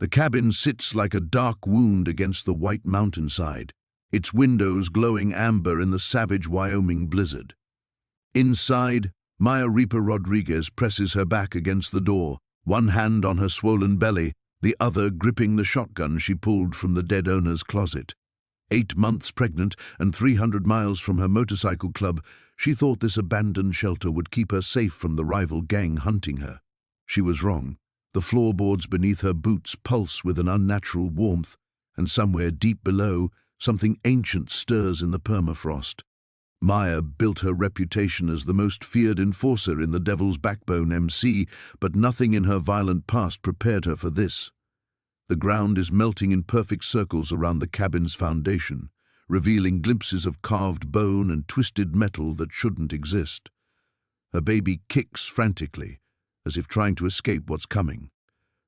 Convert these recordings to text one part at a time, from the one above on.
The cabin sits like a dark wound against the white mountainside, its windows glowing amber in the savage Wyoming blizzard. Inside, Maya Reaper Rodriguez presses her back against the door, one hand on her swollen belly, the other gripping the shotgun she pulled from the dead owner's closet. 8 months pregnant and 300 miles from her motorcycle club, she thought this abandoned shelter would keep her safe from the rival gang hunting her. She was wrong. The floorboards beneath her boots pulse with an unnatural warmth, and somewhere deep below, something ancient stirs in the permafrost. Maya built her reputation as the most feared enforcer in the Devil's Backbone MC, but nothing in her violent past prepared her for this. The ground is melting in perfect circles around the cabin's foundation, revealing glimpses of carved bone and twisted metal that shouldn't exist. Her baby kicks frantically, as if trying to escape what's coming.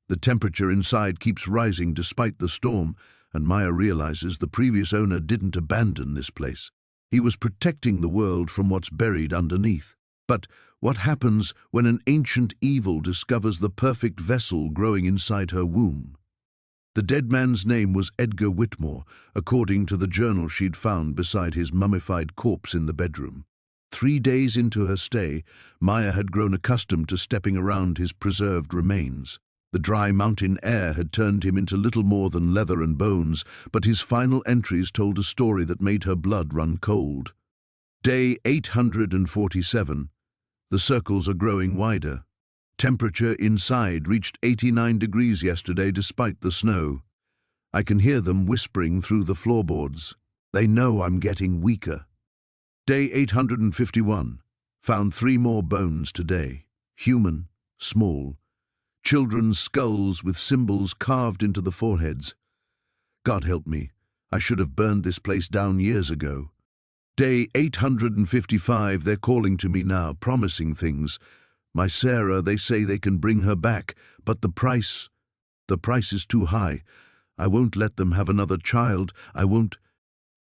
The temperature inside keeps rising despite the storm, and Maya realizes the previous owner didn't abandon this place. He was protecting the world from what's buried underneath. But what happens when an ancient evil discovers the perfect vessel growing inside her womb? The dead man's name was Edgar Whitmore, according to the journal she'd found beside his mummified corpse in the bedroom. 3 days into her stay, Maya had grown accustomed to stepping around his preserved remains. The dry mountain air had turned him into little more than leather and bones, but his final entries told a story that made her blood run cold. Day 847. The circles are growing wider. Temperature inside reached 89 degrees yesterday despite the snow. I can hear them whispering through the floorboards. They know I'm getting weaker. Day 851. Found 3 more bones today. Human, small. Children's skulls with symbols carved into the foreheads. God help me, I should have burned this place down years ago. Day 855, they're calling to me now, promising things. My Sarah, they say they can bring her back, but the price is too high. I won't let them have another child, I won't.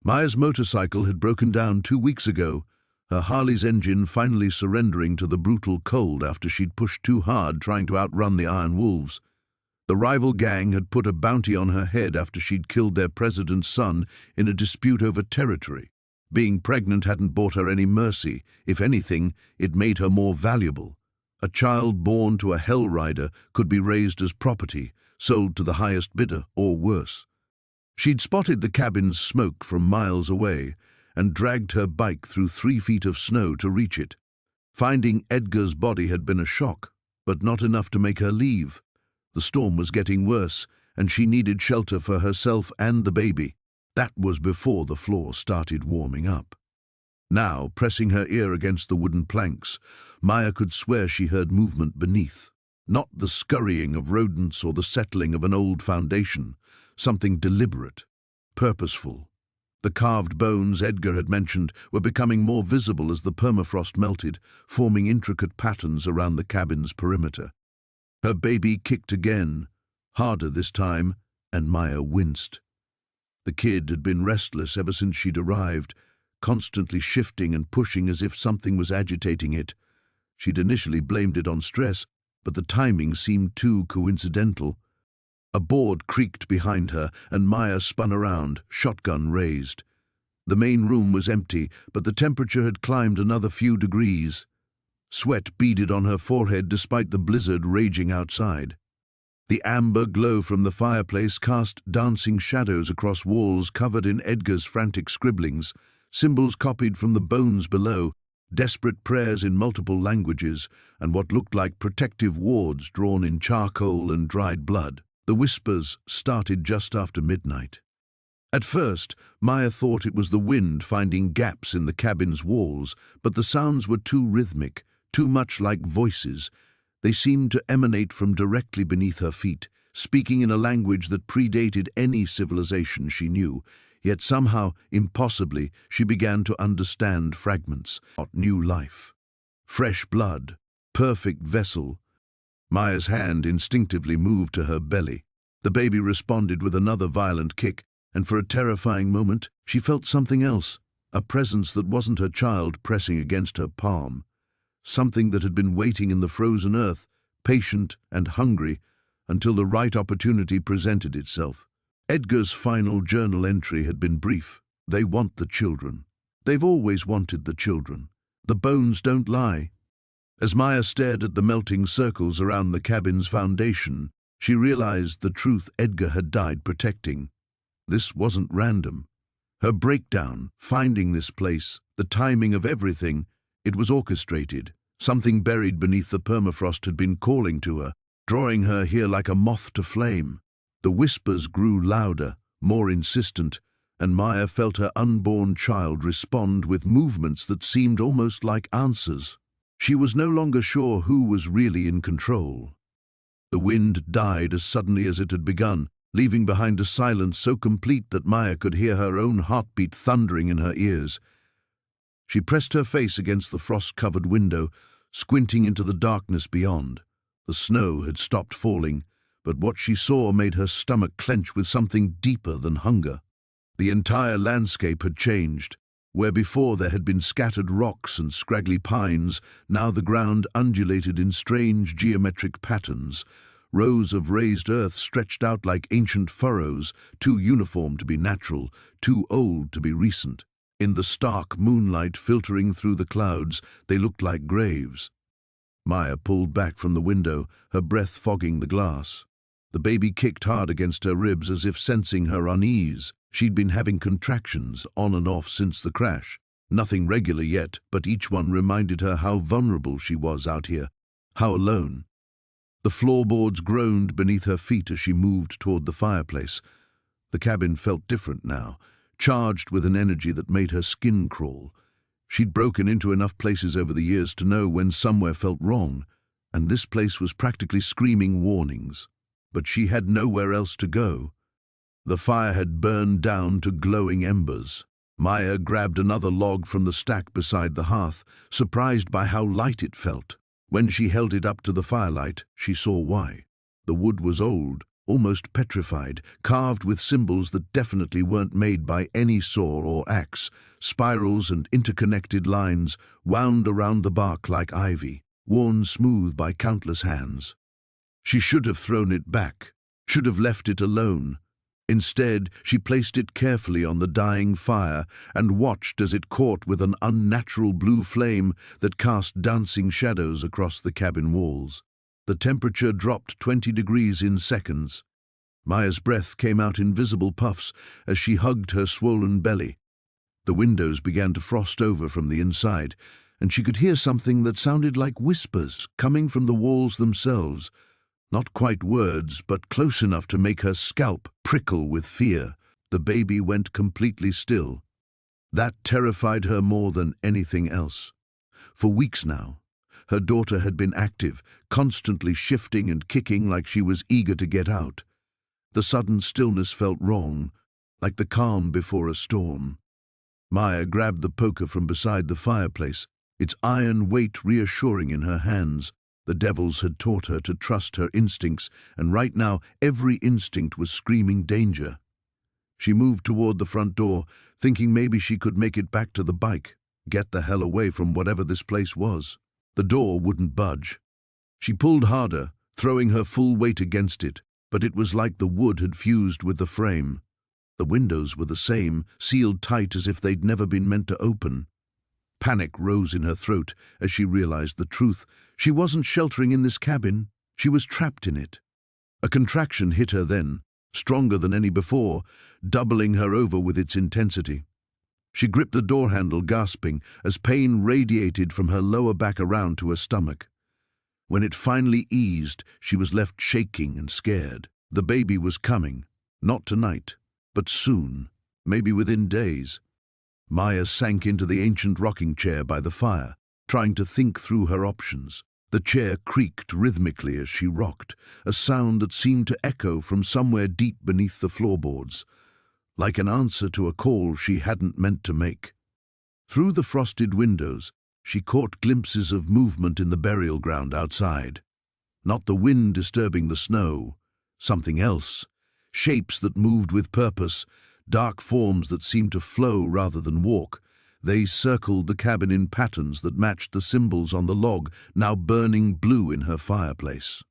Maya's motorcycle had broken down 2 weeks ago, her Harley's engine finally surrendering to the brutal cold after she'd pushed too hard trying to outrun the Iron Wolves. The rival gang had put a bounty on her head after she'd killed their president's son in a dispute over territory. Being pregnant hadn't bought her any mercy. If anything, it made her more valuable. A child born to a hell rider could be raised as property, sold to the highest bidder, or worse. She'd spotted the cabin's smoke from miles away and dragged her bike through 3 feet of snow to reach it. Finding Edgar's body had been a shock, but not enough to make her leave. The storm was getting worse, and she needed shelter for herself and the baby. That was before the floor started warming up. Now, pressing her ear against the wooden planks, Maya could swear she heard movement beneath. Not the scurrying of rodents or the settling of an old foundation, something deliberate, purposeful. The carved bones Edgar had mentioned were becoming more visible as the permafrost melted, forming intricate patterns around the cabin's perimeter. Her baby kicked again, harder this time, and Maya winced. The kid had been restless ever since she'd arrived, constantly shifting and pushing as if something was agitating it. She'd initially blamed it on stress, but the timing seemed too coincidental. A board creaked behind her, and Maya spun around, shotgun raised. The main room was empty, but the temperature had climbed another few degrees. Sweat beaded on her forehead despite the blizzard raging outside. The amber glow from the fireplace cast dancing shadows across walls covered in Edgar's frantic scribblings, symbols copied from the bones below, desperate prayers in multiple languages, and what looked like protective wards drawn in charcoal and dried blood. The whispers started just after midnight. At first, Maya thought it was the wind finding gaps in the cabin's walls, but the sounds were too rhythmic, too much like voices. They seemed to emanate from directly beneath her feet, speaking in a language that predated any civilization she knew. Yet somehow, impossibly, she began to understand fragments, not new life. Fresh blood, perfect vessel. Maya's hand instinctively moved to her belly. The baby responded with another violent kick, and for a terrifying moment, she felt something else, a presence that wasn't her child pressing against her palm. Something that had been waiting in the frozen earth, patient and hungry, until the right opportunity presented itself. Edgar's final journal entry had been brief. They want the children. They've always wanted the children. The bones don't lie. As Maya stared at the melting circles around the cabin's foundation, she realized the truth Edgar had died protecting. This wasn't random. Her breakdown, finding this place, the timing of everything, it was orchestrated. Something buried beneath the permafrost had been calling to her, drawing her here like a moth to flame. The whispers grew louder, more insistent, and Maya felt her unborn child respond with movements that seemed almost like answers. She was no longer sure who was really in control. The wind died as suddenly as it had begun, leaving behind a silence so complete that Maya could hear her own heartbeat thundering in her ears. She pressed her face against the frost-covered window, squinting into the darkness beyond. The snow had stopped falling, but what she saw made her stomach clench with something deeper than hunger. The entire landscape had changed. Where before there had been scattered rocks and scraggly pines, now the ground undulated in strange geometric patterns. Rows of raised earth stretched out like ancient furrows, too uniform to be natural, too old to be recent. In the stark moonlight filtering through the clouds, they looked like graves. Maya pulled back from the window, her breath fogging the glass. The baby kicked hard against her ribs as if sensing her unease. She'd been having contractions on and off since the crash. Nothing regular yet, but each one reminded her how vulnerable she was out here, how alone. The floorboards groaned beneath her feet as she moved toward the fireplace. The cabin felt different now, charged with an energy that made her skin crawl. She'd broken into enough places over the years to know when somewhere felt wrong, and this place was practically screaming warnings. But she had nowhere else to go. The fire had burned down to glowing embers. Maya grabbed another log from the stack beside the hearth, surprised by how light it felt. When she held it up to the firelight, she saw why. The wood was old, almost petrified, carved with symbols that definitely weren't made by any saw or axe. Spirals and interconnected lines wound around the bark like ivy, worn smooth by countless hands. She should have thrown it back, should have left it alone. Instead, she placed it carefully on the dying fire and watched as it caught with an unnatural blue flame that cast dancing shadows across the cabin walls. The temperature dropped 20 degrees in seconds. Maya's breath came out in visible puffs as she hugged her swollen belly. The windows began to frost over from the inside, and she could hear something that sounded like whispers coming from the walls themselves. Not quite words, but close enough to make her scalp prickle with fear. The baby went completely still. That terrified her more than anything else. For weeks now, her daughter had been active, constantly shifting and kicking like she was eager to get out. The sudden stillness felt wrong, like the calm before a storm. Maya grabbed the poker from beside the fireplace, its iron weight reassuring in her hands. The devils had taught her to trust her instincts, and right now every instinct was screaming danger. She moved toward the front door, thinking maybe she could make it back to the bike, get the hell away from whatever this place was. The door wouldn't budge. She pulled harder, throwing her full weight against it, but it was like the wood had fused with the frame. The windows were the same, sealed tight as if they'd never been meant to open. Panic rose in her throat as she realized the truth. She wasn't sheltering in this cabin. She was trapped in it. A contraction hit her then, stronger than any before, doubling her over with its intensity. She gripped the door handle, gasping, as pain radiated from her lower back around to her stomach. When it finally eased, she was left shaking and scared. The baby was coming, not tonight, but soon, maybe within days. Maya sank into the ancient rocking chair by the fire, trying to think through her options. The chair creaked rhythmically as she rocked, a sound that seemed to echo from somewhere deep beneath the floorboards, like an answer to a call she hadn't meant to make. Through the frosted windows, she caught glimpses of movement in the burial ground outside. Not the wind disturbing the snow, something else. Shapes that moved with purpose, dark forms that seemed to flow rather than walk. They circled the cabin in patterns that matched the symbols on the log, now burning blue in her fireplace.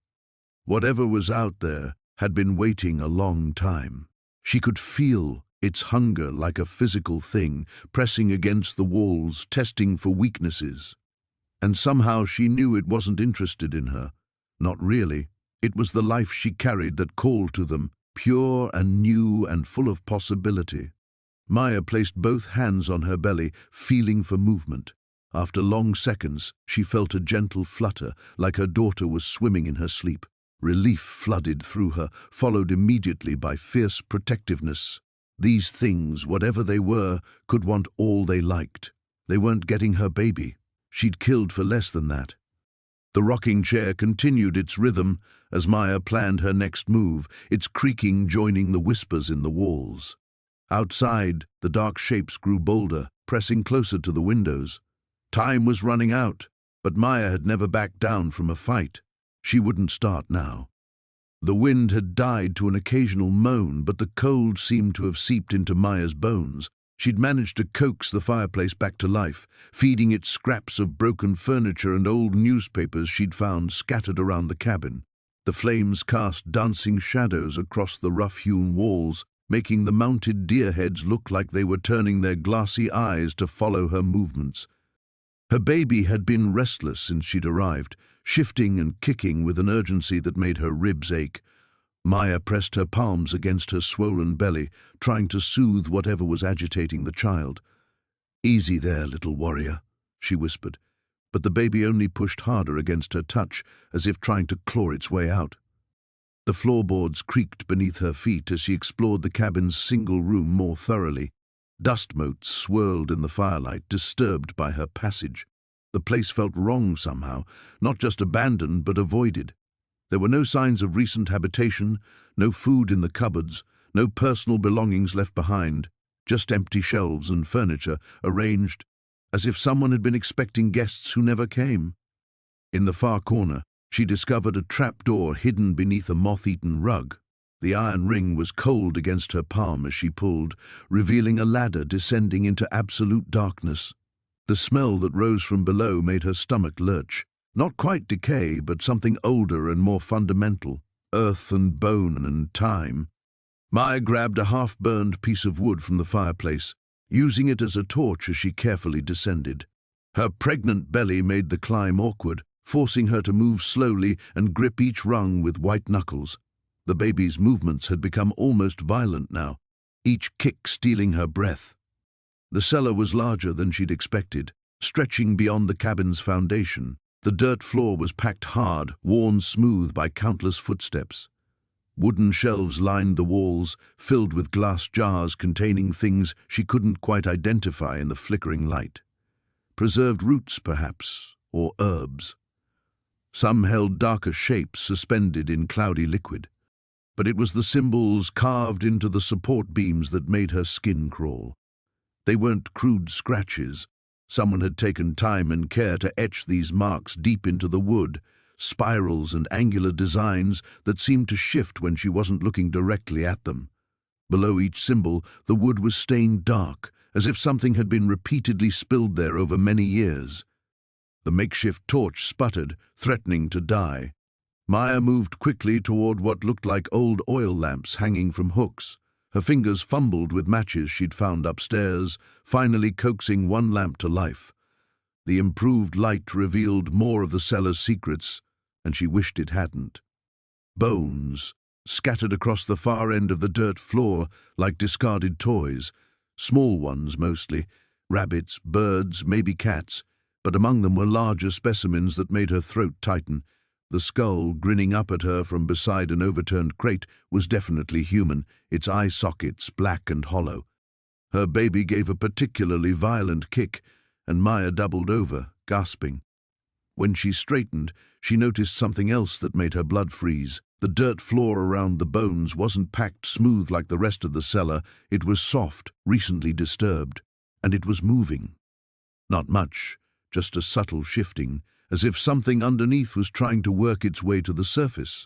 Whatever was out there had been waiting a long time. She could feel its hunger like a physical thing, pressing against the walls, testing for weaknesses. And somehow she knew it wasn't interested in her. Not really. It was the life she carried that called to them, pure and new and full of possibility. Maya placed both hands on her belly, feeling for movement. After long seconds, she felt a gentle flutter, like her daughter was swimming in her sleep. Relief flooded through her, followed immediately by fierce protectiveness. These things, whatever they were, could want all they liked. They weren't getting her baby. She'd killed for less than that. The rocking chair continued its rhythm as Maya planned her next move, its creaking joining the whispers in the walls. Outside, the dark shapes grew bolder, pressing closer to the windows. Time was running out, but Maya had never backed down from a fight. She wouldn't start now. The wind had died to an occasional moan, but the cold seemed to have seeped into Maya's bones. She'd managed to coax the fireplace back to life, feeding it scraps of broken furniture and old newspapers she'd found scattered around the cabin. The flames cast dancing shadows across the rough-hewn walls, making the mounted deer heads look like they were turning their glassy eyes to follow her movements. Her baby had been restless since she'd arrived, shifting and kicking with an urgency that made her ribs ache. Maya pressed her palms against her swollen belly, trying to soothe whatever was agitating the child. "Easy there, little warrior," she whispered, but the baby only pushed harder against her touch, as if trying to claw its way out. The floorboards creaked beneath her feet as she explored the cabin's single room more thoroughly. Dust motes swirled in the firelight, disturbed by her passage. The place felt wrong somehow, not just abandoned but avoided. There were no signs of recent habitation, no food in the cupboards, no personal belongings left behind, just empty shelves and furniture arranged as if someone had been expecting guests who never came. In the far corner, she discovered a trapdoor hidden beneath a moth-eaten rug. The iron ring was cold against her palm as she pulled, revealing a ladder descending into absolute darkness. The smell that rose from below made her stomach lurch. Not quite decay, but something older and more fundamental. Earth and bone and time. Maya grabbed a half-burned piece of wood from the fireplace, using it as a torch as she carefully descended. Her pregnant belly made the climb awkward, forcing her to move slowly and grip each rung with white knuckles. The baby's movements had become almost violent now, each kick stealing her breath. The cellar was larger than she'd expected, stretching beyond the cabin's foundation. The dirt floor was packed hard, worn smooth by countless footsteps. Wooden shelves lined the walls, filled with glass jars containing things she couldn't quite identify in the flickering light. Preserved roots, perhaps, or herbs. Some held darker shapes suspended in cloudy liquid. But it was the symbols carved into the support beams that made her skin crawl. They weren't crude scratches. Someone had taken time and care to etch these marks deep into the wood, spirals and angular designs that seemed to shift when she wasn't looking directly at them. Below each symbol, the wood was stained dark, as if something had been repeatedly spilled there over many years. The makeshift torch sputtered, threatening to die. Maya moved quickly toward what looked like old oil lamps hanging from hooks. Her fingers fumbled with matches she'd found upstairs, finally coaxing one lamp to life. The improved light revealed more of the cellar's secrets, and she wished it hadn't. Bones, scattered across the far end of the dirt floor like discarded toys, small ones mostly, rabbits, birds, maybe cats, but among them were larger specimens that made her throat tighten. The skull, grinning up at her from beside an overturned crate, was definitely human, its eye sockets black and hollow. Her baby gave a particularly violent kick, and Maya doubled over, gasping. When she straightened, she noticed something else that made her blood freeze. The dirt floor around the bones wasn't packed smooth like the rest of the cellar. It was soft, recently disturbed, and it was moving. Not much, just a subtle shifting, as if something underneath was trying to work its way to the surface.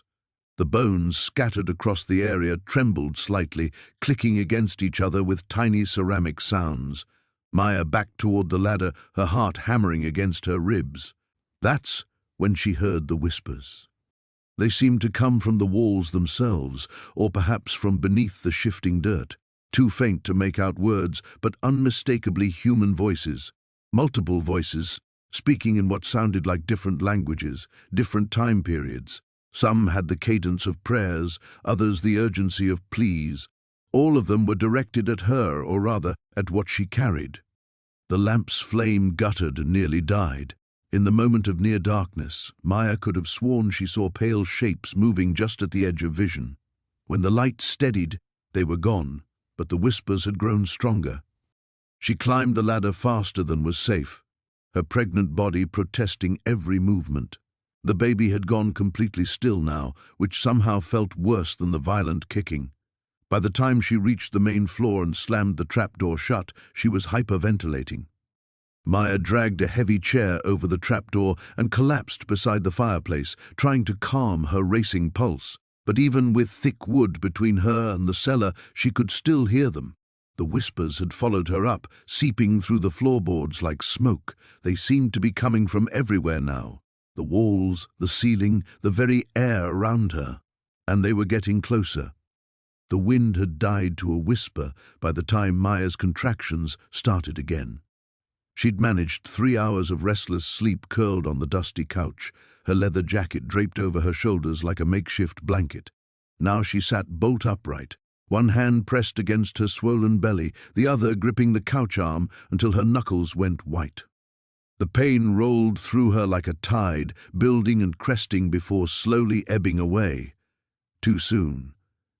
The bones scattered across the area trembled slightly, clicking against each other with tiny ceramic sounds. Maya backed toward the ladder, her heart hammering against her ribs. That's when she heard the whispers. They seemed to come from the walls themselves, or perhaps from beneath the shifting dirt, too faint to make out words, but unmistakably human voices. Multiple voices, speaking in what sounded like different languages, different time periods. Some had the cadence of prayers, others the urgency of pleas. All of them were directed at her, or rather, at what she carried. The lamp's flame guttered and nearly died. In the moment of near darkness, Maya could have sworn she saw pale shapes moving just at the edge of vision. When the light steadied, they were gone, but the whispers had grown stronger. She climbed the ladder faster than was safe, her pregnant body protesting every movement. The baby had gone completely still now, which somehow felt worse than the violent kicking. By the time she reached the main floor and slammed the trapdoor shut, she was hyperventilating. Maya dragged a heavy chair over the trapdoor and collapsed beside the fireplace, trying to calm her racing pulse. But even with thick wood between her and the cellar, she could still hear them. The whispers had followed her up, seeping through the floorboards like smoke. They seemed to be coming from everywhere now. The walls, the ceiling, the very air around her. And they were getting closer. The wind had died to a whisper by the time Maya's contractions started again. She'd managed 3 hours of restless sleep curled on the dusty couch, her leather jacket draped over her shoulders like a makeshift blanket. Now she sat bolt upright, one hand pressed against her swollen belly, the other gripping the couch arm until her knuckles went white. The pain rolled through her like a tide, building and cresting before slowly ebbing away. Too soon.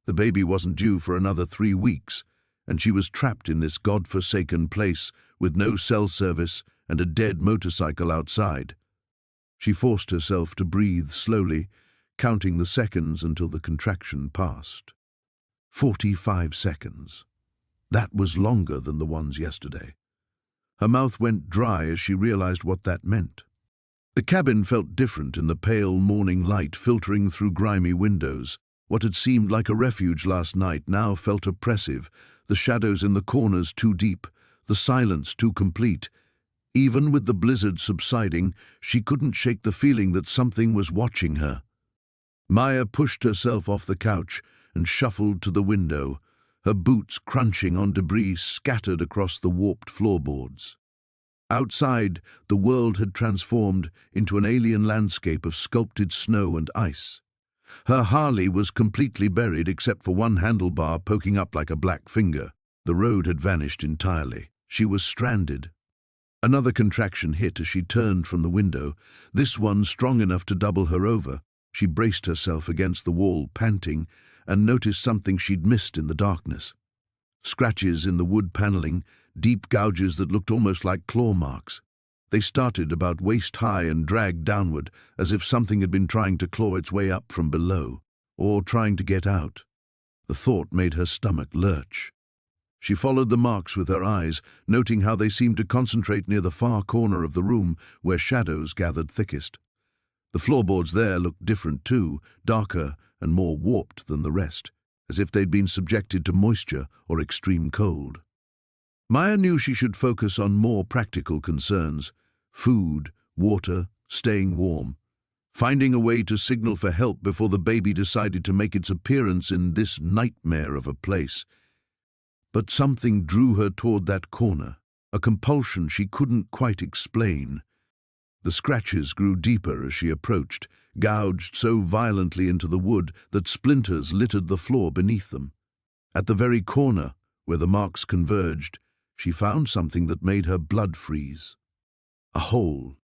The baby wasn't due for another 3 weeks, and she was trapped in this God-forsaken place with no cell service and a dead motorcycle outside. She forced herself to breathe slowly, counting the seconds until the contraction passed. 45 seconds. That was longer than the ones yesterday. Her mouth went dry as she realized what that meant. The cabin felt different in the pale morning light filtering through grimy windows. What had seemed like a refuge last night now felt oppressive, the shadows in the corners too deep, the silence too complete. Even with the blizzard subsiding, she couldn't shake the feeling that something was watching her. Maya pushed herself off the couch and shuffled to the window, her boots crunching on debris scattered across the warped floorboards. Outside, the world had transformed into an alien landscape of sculpted snow and ice. Her Harley was completely buried except for one handlebar poking up like a black finger. The road had vanished entirely. She was stranded. Another contraction hit as she turned from the window, this one strong enough to double her over. She braced herself against the wall, panting, and noticed something she'd missed in the darkness. Scratches in the wood paneling, deep gouges that looked almost like claw marks. They started about waist-high and dragged downward, as if something had been trying to claw its way up from below, or trying to get out. The thought made her stomach lurch. She followed the marks with her eyes, noting how they seemed to concentrate near the far corner of the room where shadows gathered thickest. The floorboards there looked different too, darker and more warped than the rest, as if they'd been subjected to moisture or extreme cold. Maya knew she should focus on more practical concerns: food, water, staying warm. Finding a way to signal for help before the baby decided to make its appearance in this nightmare of a place. But something drew her toward that corner, a compulsion she couldn't quite explain. The scratches grew deeper as she approached, gouged so violently into the wood that splinters littered the floor beneath them. At the very corner, where the marks converged, she found something that made her blood freeze. A hole,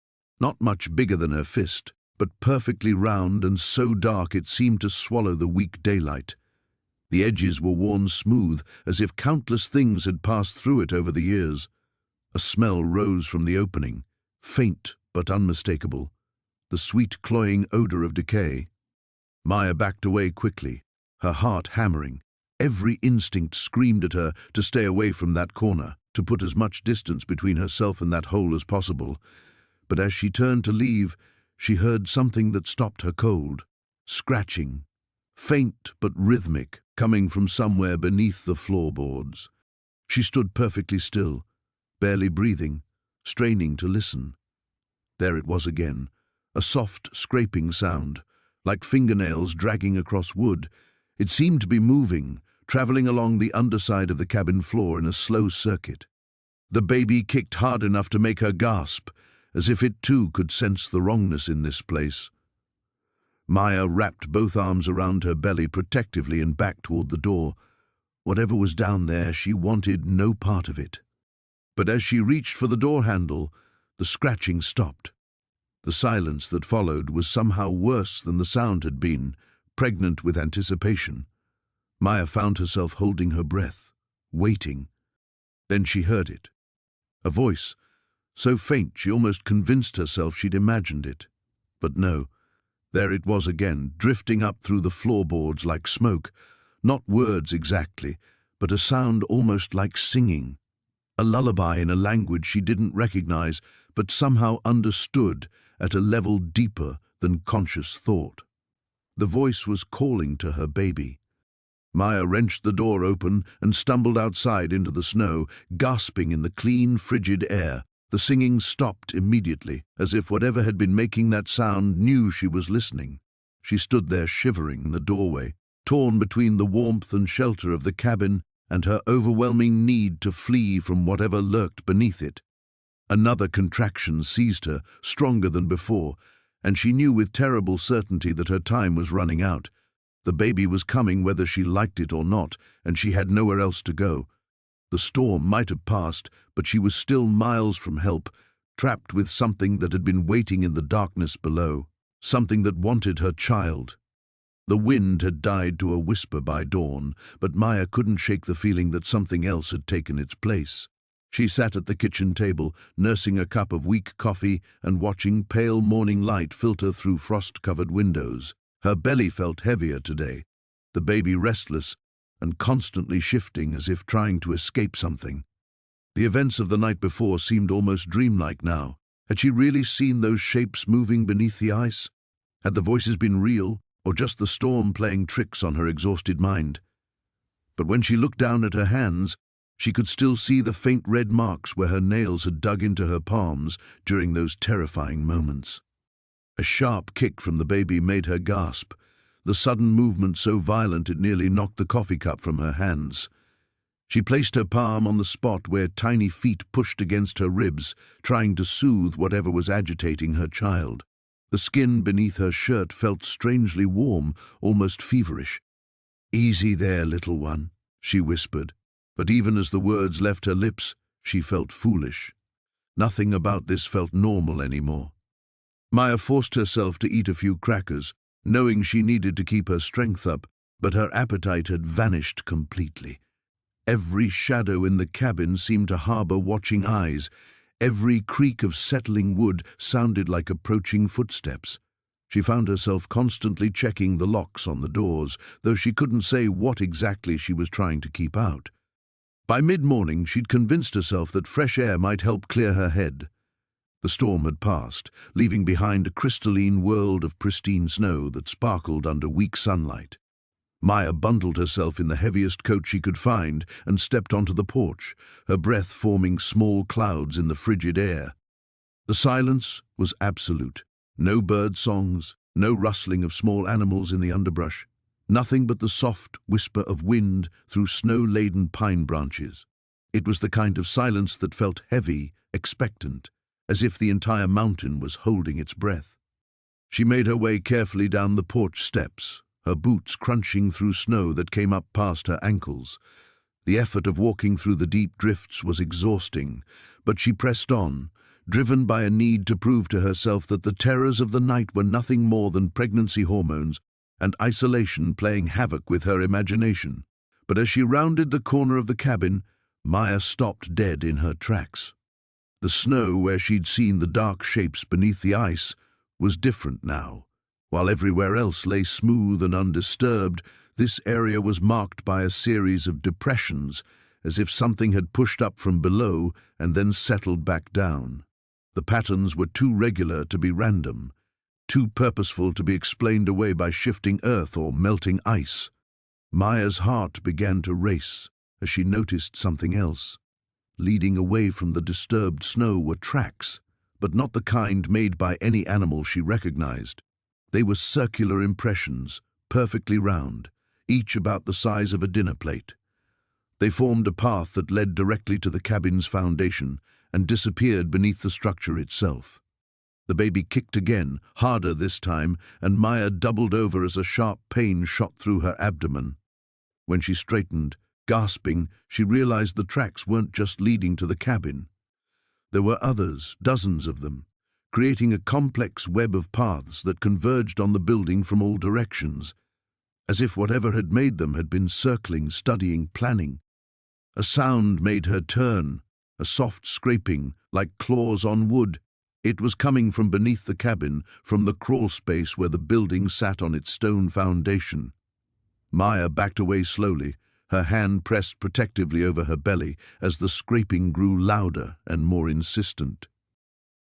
not much bigger than her fist, but perfectly round and so dark it seemed to swallow the weak daylight. The edges were worn smooth, as if countless things had passed through it over the years. A smell rose from the opening, faint but unmistakable, the sweet cloying odor of decay. Maya backed away quickly, her heart hammering. Every instinct screamed at her to stay away from that corner, to put as much distance between herself and that hole as possible. But as she turned to leave, she heard something that stopped her cold. Scratching, faint but rhythmic, coming from somewhere beneath the floorboards. She stood perfectly still, barely breathing, straining to listen. There it was again, a soft, scraping sound, like fingernails dragging across wood. It seemed to be moving, traveling along the underside of the cabin floor in a slow circuit. The baby kicked hard enough to make her gasp, as if it too could sense the wrongness in this place. Maya wrapped both arms around her belly protectively and backed toward the door. Whatever was down there, she wanted no part of it. But as she reached for the door handle, the scratching stopped. The silence that followed was somehow worse than the sound had been, pregnant with anticipation. Maya found herself holding her breath, waiting. Then she heard it. A voice, so faint she almost convinced herself she'd imagined it. But no, there it was again, drifting up through the floorboards like smoke. Not words exactly, but a sound almost like singing. A lullaby in a language she didn't recognize, but somehow understood at a level deeper than conscious thought. The voice was calling to her baby. Maya wrenched the door open and stumbled outside into the snow, gasping in the clean, frigid air. The singing stopped immediately, as if whatever had been making that sound knew she was listening. She stood there shivering in the doorway, torn between the warmth and shelter of the cabin and her overwhelming need to flee from whatever lurked beneath it. Another contraction seized her, stronger than before, and she knew with terrible certainty that her time was running out. The baby was coming whether she liked it or not, and she had nowhere else to go. The storm might have passed, but she was still miles from help, trapped with something that had been waiting in the darkness below, something that wanted her child. The wind had died to a whisper by dawn, but Maya couldn't shake the feeling that something else had taken its place. She sat at the kitchen table, nursing a cup of weak coffee and watching pale morning light filter through frost-covered windows. Her belly felt heavier today, the baby restless and constantly shifting as if trying to escape something. The events of the night before seemed almost dreamlike now. Had she really seen those shapes moving beneath the ice? Had the voices been real, or just the storm playing tricks on her exhausted mind? But when she looked down at her hands, she could still see the faint red marks where her nails had dug into her palms during those terrifying moments. A sharp kick from the baby made her gasp, the sudden movement so violent it nearly knocked the coffee cup from her hands. She placed her palm on the spot where tiny feet pushed against her ribs, trying to soothe whatever was agitating her child. The skin beneath her shirt felt strangely warm, almost feverish. "Easy there, little one," she whispered, but even as the words left her lips, she felt foolish. Nothing about this felt normal anymore. Maya forced herself to eat a few crackers, knowing she needed to keep her strength up, but her appetite had vanished completely. Every shadow in the cabin seemed to harbor watching eyes. Every creak of settling wood sounded like approaching footsteps. She found herself constantly checking the locks on the doors, though she couldn't say what exactly she was trying to keep out. By mid-morning, she'd convinced herself that fresh air might help clear her head. The storm had passed, leaving behind a crystalline world of pristine snow that sparkled under weak sunlight. Maya bundled herself in the heaviest coat she could find and stepped onto the porch, her breath forming small clouds in the frigid air. The silence was absolute. No bird songs, no rustling of small animals in the underbrush, nothing but the soft whisper of wind through snow-laden pine branches. It was the kind of silence that felt heavy, expectant, as if the entire mountain was holding its breath. She made her way carefully down the porch steps, her boots crunching through snow that came up past her ankles. The effort of walking through the deep drifts was exhausting, but she pressed on, driven by a need to prove to herself that the terrors of the night were nothing more than pregnancy hormones and isolation playing havoc with her imagination. But as she rounded the corner of the cabin, Maya stopped dead in her tracks. The snow, where she'd seen the dark shapes beneath the ice, was different now. While everywhere else lay smooth and undisturbed, this area was marked by a series of depressions, as if something had pushed up from below and then settled back down. The patterns were too regular to be random, too purposeful to be explained away by shifting earth or melting ice. Maya's heart began to race as she noticed something else. Leading away from the disturbed snow were tracks, but not the kind made by any animal she recognized. They were circular impressions, perfectly round, each about the size of a dinner plate. They formed a path that led directly to the cabin's foundation and disappeared beneath the structure itself. The baby kicked again, harder this time, and Maya doubled over as a sharp pain shot through her abdomen. When she straightened, gasping, she realized the tracks weren't just leading to the cabin. There were others, dozens of them, creating a complex web of paths that converged on the building from all directions, as if whatever had made them had been circling, studying, planning. A sound made her turn, a soft scraping, like claws on wood. It was coming from beneath the cabin, from the crawl space where the building sat on its stone foundation. Maya backed away slowly, her hand pressed protectively over her belly as the scraping grew louder and more insistent.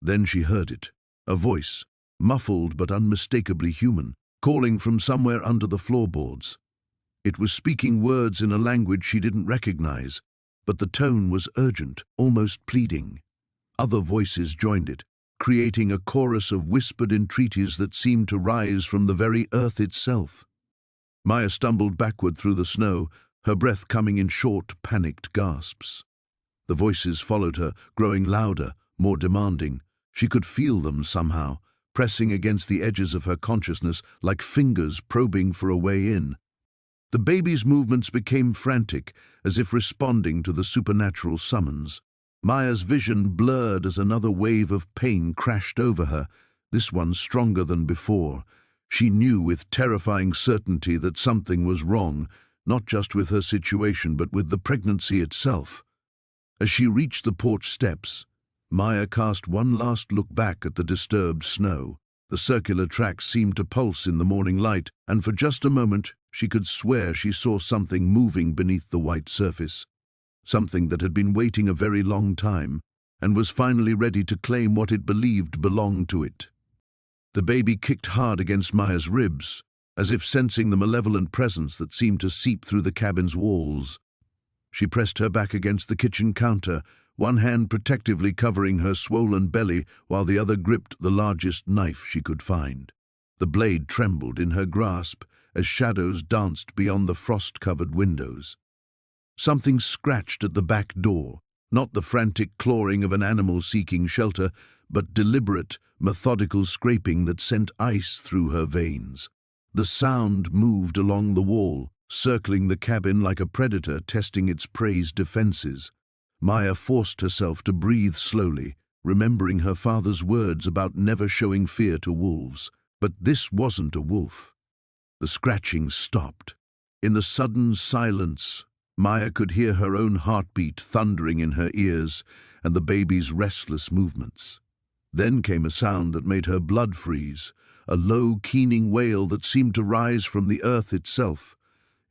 Then she heard it, a voice, muffled but unmistakably human, calling from somewhere under the floorboards. It was speaking words in a language she didn't recognize, but the tone was urgent, almost pleading. Other voices joined it, creating a chorus of whispered entreaties that seemed to rise from the very earth itself. Maya stumbled backward through the snow, her breath coming in short, panicked gasps. The voices followed her, growing louder, more demanding. She could feel them somehow, pressing against the edges of her consciousness like fingers probing for a way in. The baby's movements became frantic, as if responding to the supernatural summons. Maya's vision blurred as another wave of pain crashed over her, this one stronger than before. She knew with terrifying certainty that something was wrong, not just with her situation but with the pregnancy itself. As she reached the porch steps, Maya cast one last look back at the disturbed snow. The circular tracks seemed to pulse in the morning light, and for just a moment she could swear she saw something moving beneath the white surface. Something that had been waiting a very long time, and was finally ready to claim what it believed belonged to it. The baby kicked hard against Maya's ribs, as if sensing the malevolent presence that seemed to seep through the cabin's walls. She pressed her back against the kitchen counter, one hand protectively covering her swollen belly while the other gripped the largest knife she could find. The blade trembled in her grasp as shadows danced beyond the frost-covered windows. Something scratched at the back door, not the frantic clawing of an animal seeking shelter, but deliberate, methodical scraping that sent ice through her veins. The sound moved along the wall, circling the cabin like a predator testing its prey's defenses. Maya forced herself to breathe slowly, remembering her father's words about never showing fear to wolves. But this wasn't a wolf. The scratching stopped. In the sudden silence, Maya could hear her own heartbeat thundering in her ears and the baby's restless movements. Then came a sound that made her blood freeze, a low, keening wail that seemed to rise from the earth itself.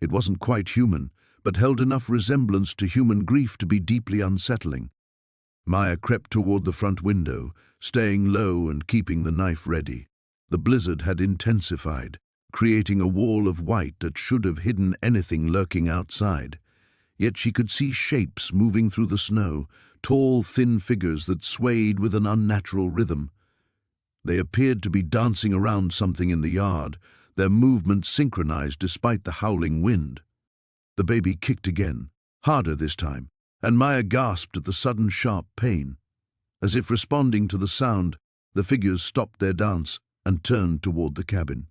It wasn't quite human, but held enough resemblance to human grief to be deeply unsettling. Maya crept toward the front window, staying low and keeping the knife ready. The blizzard had intensified, creating a wall of white that should have hidden anything lurking outside. Yet she could see shapes moving through the snow, tall, thin figures that swayed with an unnatural rhythm. They appeared to be dancing around something in the yard, their movements synchronized despite the howling wind. The baby kicked again, harder this time, and Maya gasped at the sudden sharp pain. As if responding to the sound, the figures stopped their dance and turned toward the cabin.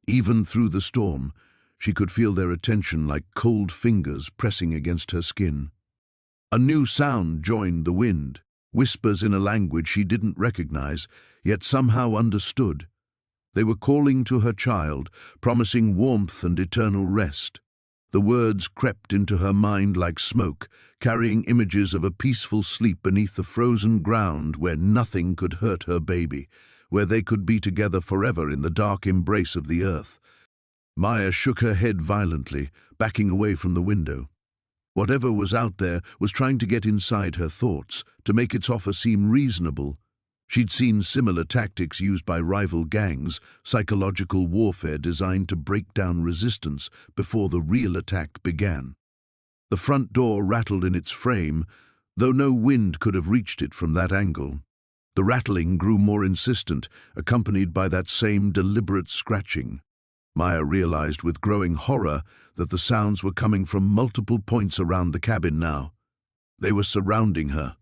Even through the storm, she could feel their attention like cold fingers pressing against her skin. A new sound joined the wind, whispers in a language she didn't recognize, yet somehow understood. They were calling to her child, promising warmth and eternal rest. The words crept into her mind like smoke, carrying images of a peaceful sleep beneath the frozen ground where nothing could hurt her baby, where they could be together forever in the dark embrace of the earth. Maya shook her head violently, backing away from the window. Whatever was out there was trying to get inside her thoughts, to make its offer seem reasonable. She'd seen similar tactics used by rival gangs, psychological warfare designed to break down resistance before the real attack began. The front door rattled in its frame, though no wind could have reached it from that angle. The rattling grew more insistent, accompanied by that same deliberate scratching. Maya realized with growing horror that the sounds were coming from multiple points around the cabin now. They were surrounding her.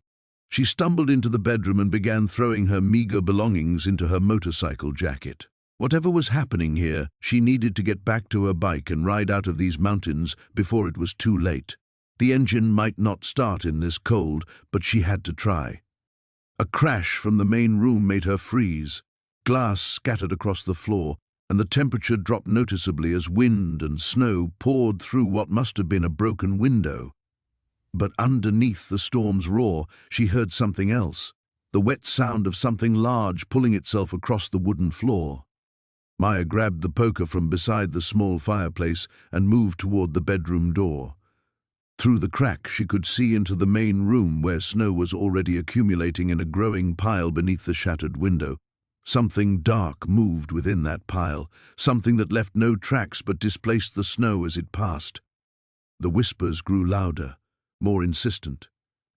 She stumbled into the bedroom and began throwing her meager belongings into her motorcycle jacket. Whatever was happening here, she needed to get back to her bike and ride out of these mountains before it was too late. The engine might not start in this cold, but she had to try. A crash from the main room made her freeze. Glass scattered across the floor, and the temperature dropped noticeably as wind and snow poured through what must have been a broken window. But underneath the storm's roar, she heard something else, the wet sound of something large pulling itself across the wooden floor. Maya grabbed the poker from beside the small fireplace and moved toward the bedroom door. Through the crack, she could see into the main room where snow was already accumulating in a growing pile beneath the shattered window. Something dark moved within that pile, something that left no tracks but displaced the snow as it passed. The whispers grew louder, more insistent.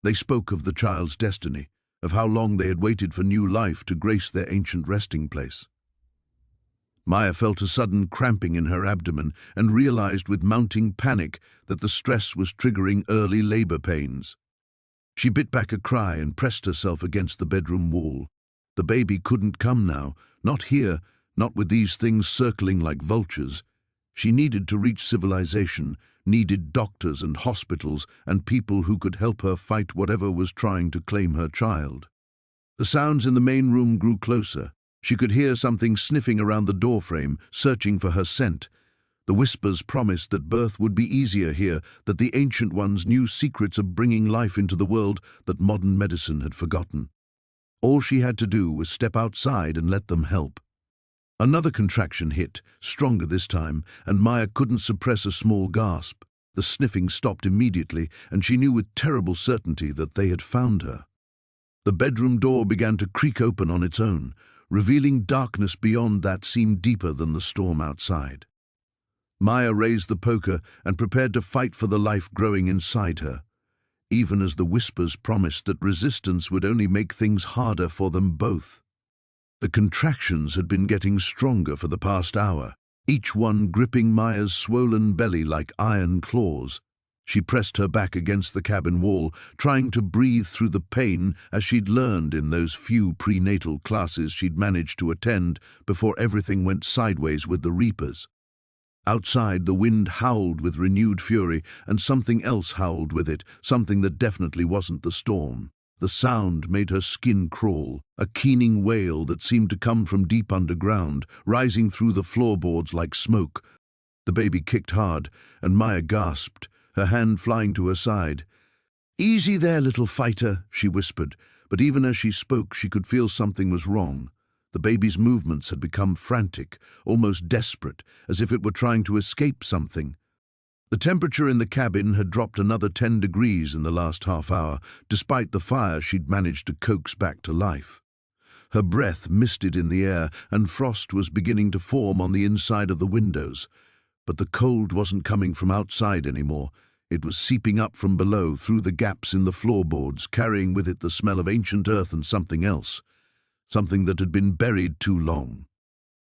They spoke of the child's destiny, of how long they had waited for new life to grace their ancient resting place. Maya felt a sudden cramping in her abdomen and realized with mounting panic that the stress was triggering early labor pains. She bit back a cry and pressed herself against the bedroom wall. The baby couldn't come now, not here, not with these things circling like vultures. She needed to reach civilization, needed doctors and hospitals and people who could help her fight whatever was trying to claim her child. The sounds in the main room grew closer. She could hear something sniffing around the doorframe, searching for her scent. The whispers promised that birth would be easier here, that the ancient ones knew secrets of bringing life into the world that modern medicine had forgotten. All she had to do was step outside and let them help. Another contraction hit, stronger this time, and Maya couldn't suppress a small gasp. The sniffing stopped immediately, and she knew with terrible certainty that they had found her. The bedroom door began to creak open on its own, revealing darkness beyond that seemed deeper than the storm outside. Maya raised the poker and prepared to fight for the life growing inside her, even as the whispers promised that resistance would only make things harder for them both. The contractions had been getting stronger for the past hour, each one gripping Maya's swollen belly like iron claws. She pressed her back against the cabin wall, trying to breathe through the pain as she'd learned in those few prenatal classes she'd managed to attend before everything went sideways with the Reapers. Outside, the wind howled with renewed fury, and something else howled with it, something that definitely wasn't the storm. The sound made her skin crawl, a keening wail that seemed to come from deep underground, rising through the floorboards like smoke. The baby kicked hard, and Maya gasped, her hand flying to her side. "Easy there, little fighter," she whispered, but even as she spoke she could feel something was wrong. The baby's movements had become frantic, almost desperate, as if it were trying to escape something. The temperature in the cabin had dropped another 10 degrees in the last half hour, despite the fire she'd managed to coax back to life. Her breath misted in the air, and frost was beginning to form on the inside of the windows. But the cold wasn't coming from outside anymore. It was seeping up from below through the gaps in the floorboards, carrying with it the smell of ancient earth and something else, something that had been buried too long.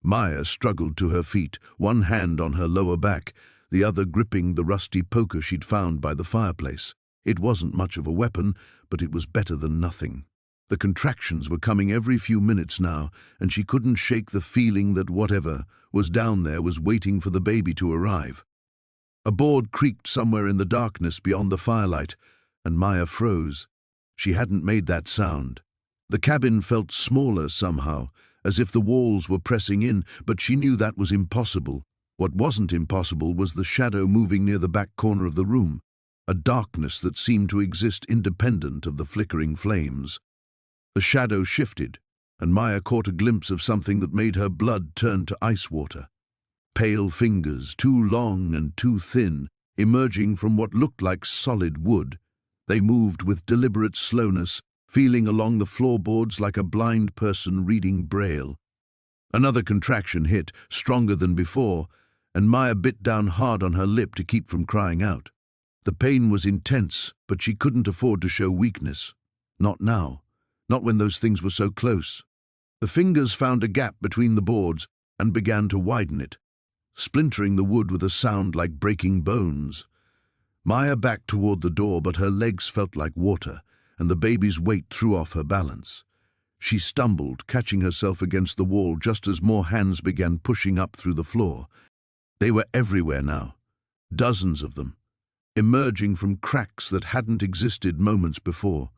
Maya struggled to her feet, one hand on her lower back, the other gripping the rusty poker she'd found by the fireplace. It wasn't much of a weapon, but it was better than nothing. The contractions were coming every few minutes now, and she couldn't shake the feeling that whatever was down there was waiting for the baby to arrive. A board creaked somewhere in the darkness beyond the firelight, and Maya froze. She hadn't made that sound. The cabin felt smaller somehow, as if the walls were pressing in, but she knew that was impossible. What wasn't impossible was the shadow moving near the back corner of the room, a darkness that seemed to exist independent of the flickering flames. The shadow shifted, and Maya caught a glimpse of something that made her blood turn to ice water. Pale fingers, too long and too thin, emerging from what looked like solid wood. They moved with deliberate slowness, feeling along the floorboards like a blind person reading Braille. Another contraction hit, stronger than before, and Maya bit down hard on her lip to keep from crying out. The pain was intense, but she couldn't afford to show weakness. Not now. Not when those things were so close. The fingers found a gap between the boards and began to widen it, splintering the wood with a sound like breaking bones. Maya backed toward the door, but her legs felt like water, and the baby's weight threw off her balance. She stumbled, catching herself against the wall just as more hands began pushing up through the floor. They were everywhere now, dozens of them, emerging from cracks that hadn't existed moments before.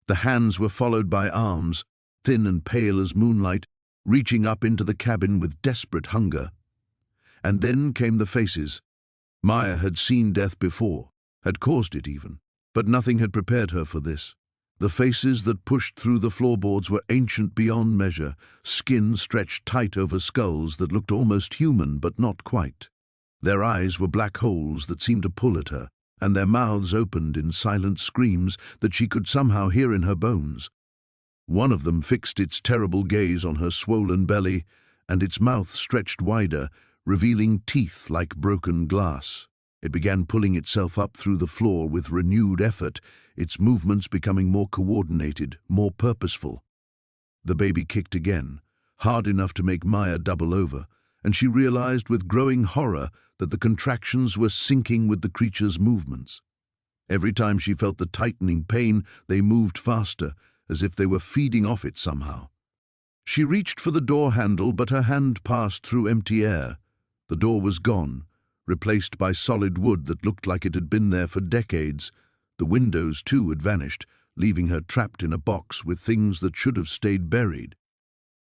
The hands were followed by arms, thin and pale as moonlight, reaching up into the cabin with desperate hunger. And then came the faces. Maya had seen death before, had caused it even, but nothing had prepared her for this. The faces that pushed through the floorboards were ancient beyond measure, skin stretched tight over skulls that looked almost human but not quite. Their eyes were black holes that seemed to pull at her, and their mouths opened in silent screams that she could somehow hear in her bones. One of them fixed its terrible gaze on her swollen belly, and its mouth stretched wider, revealing teeth like broken glass. It began pulling itself up through the floor with renewed effort, its movements becoming more coordinated, more purposeful. The baby kicked again, hard enough to make Maya double over, and she realized with growing horror that the contractions were syncing with the creature's movements. Every time she felt the tightening pain, they moved faster, as if they were feeding off it somehow. She reached for the door handle, but her hand passed through empty air. The door was gone, replaced by solid wood that looked like it had been there for decades. The windows, too, had vanished, leaving her trapped in a box with things that should have stayed buried.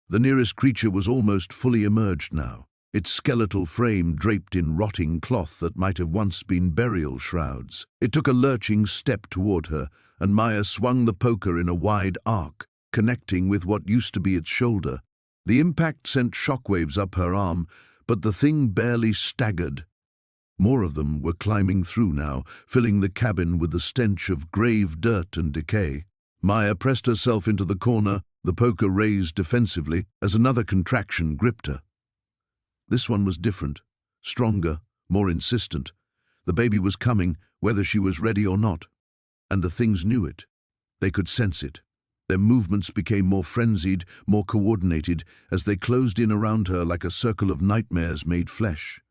The nearest creature was almost fully emerged now, its skeletal frame draped in rotting cloth that might have once been burial shrouds. It took a lurching step toward her, and Maya swung the poker in a wide arc, connecting with what used to be its shoulder. The impact sent shockwaves up her arm, but the thing barely staggered. More of them were climbing through now, filling the cabin with the stench of grave dirt and decay. Maya pressed herself into the corner, the poker raised defensively as another contraction gripped her. This one was different, stronger, more insistent. The baby was coming, whether she was ready or not. And the things knew it. They could sense it. Their movements became more frenzied, more coordinated, as they closed in around her like a circle of nightmares made flesh.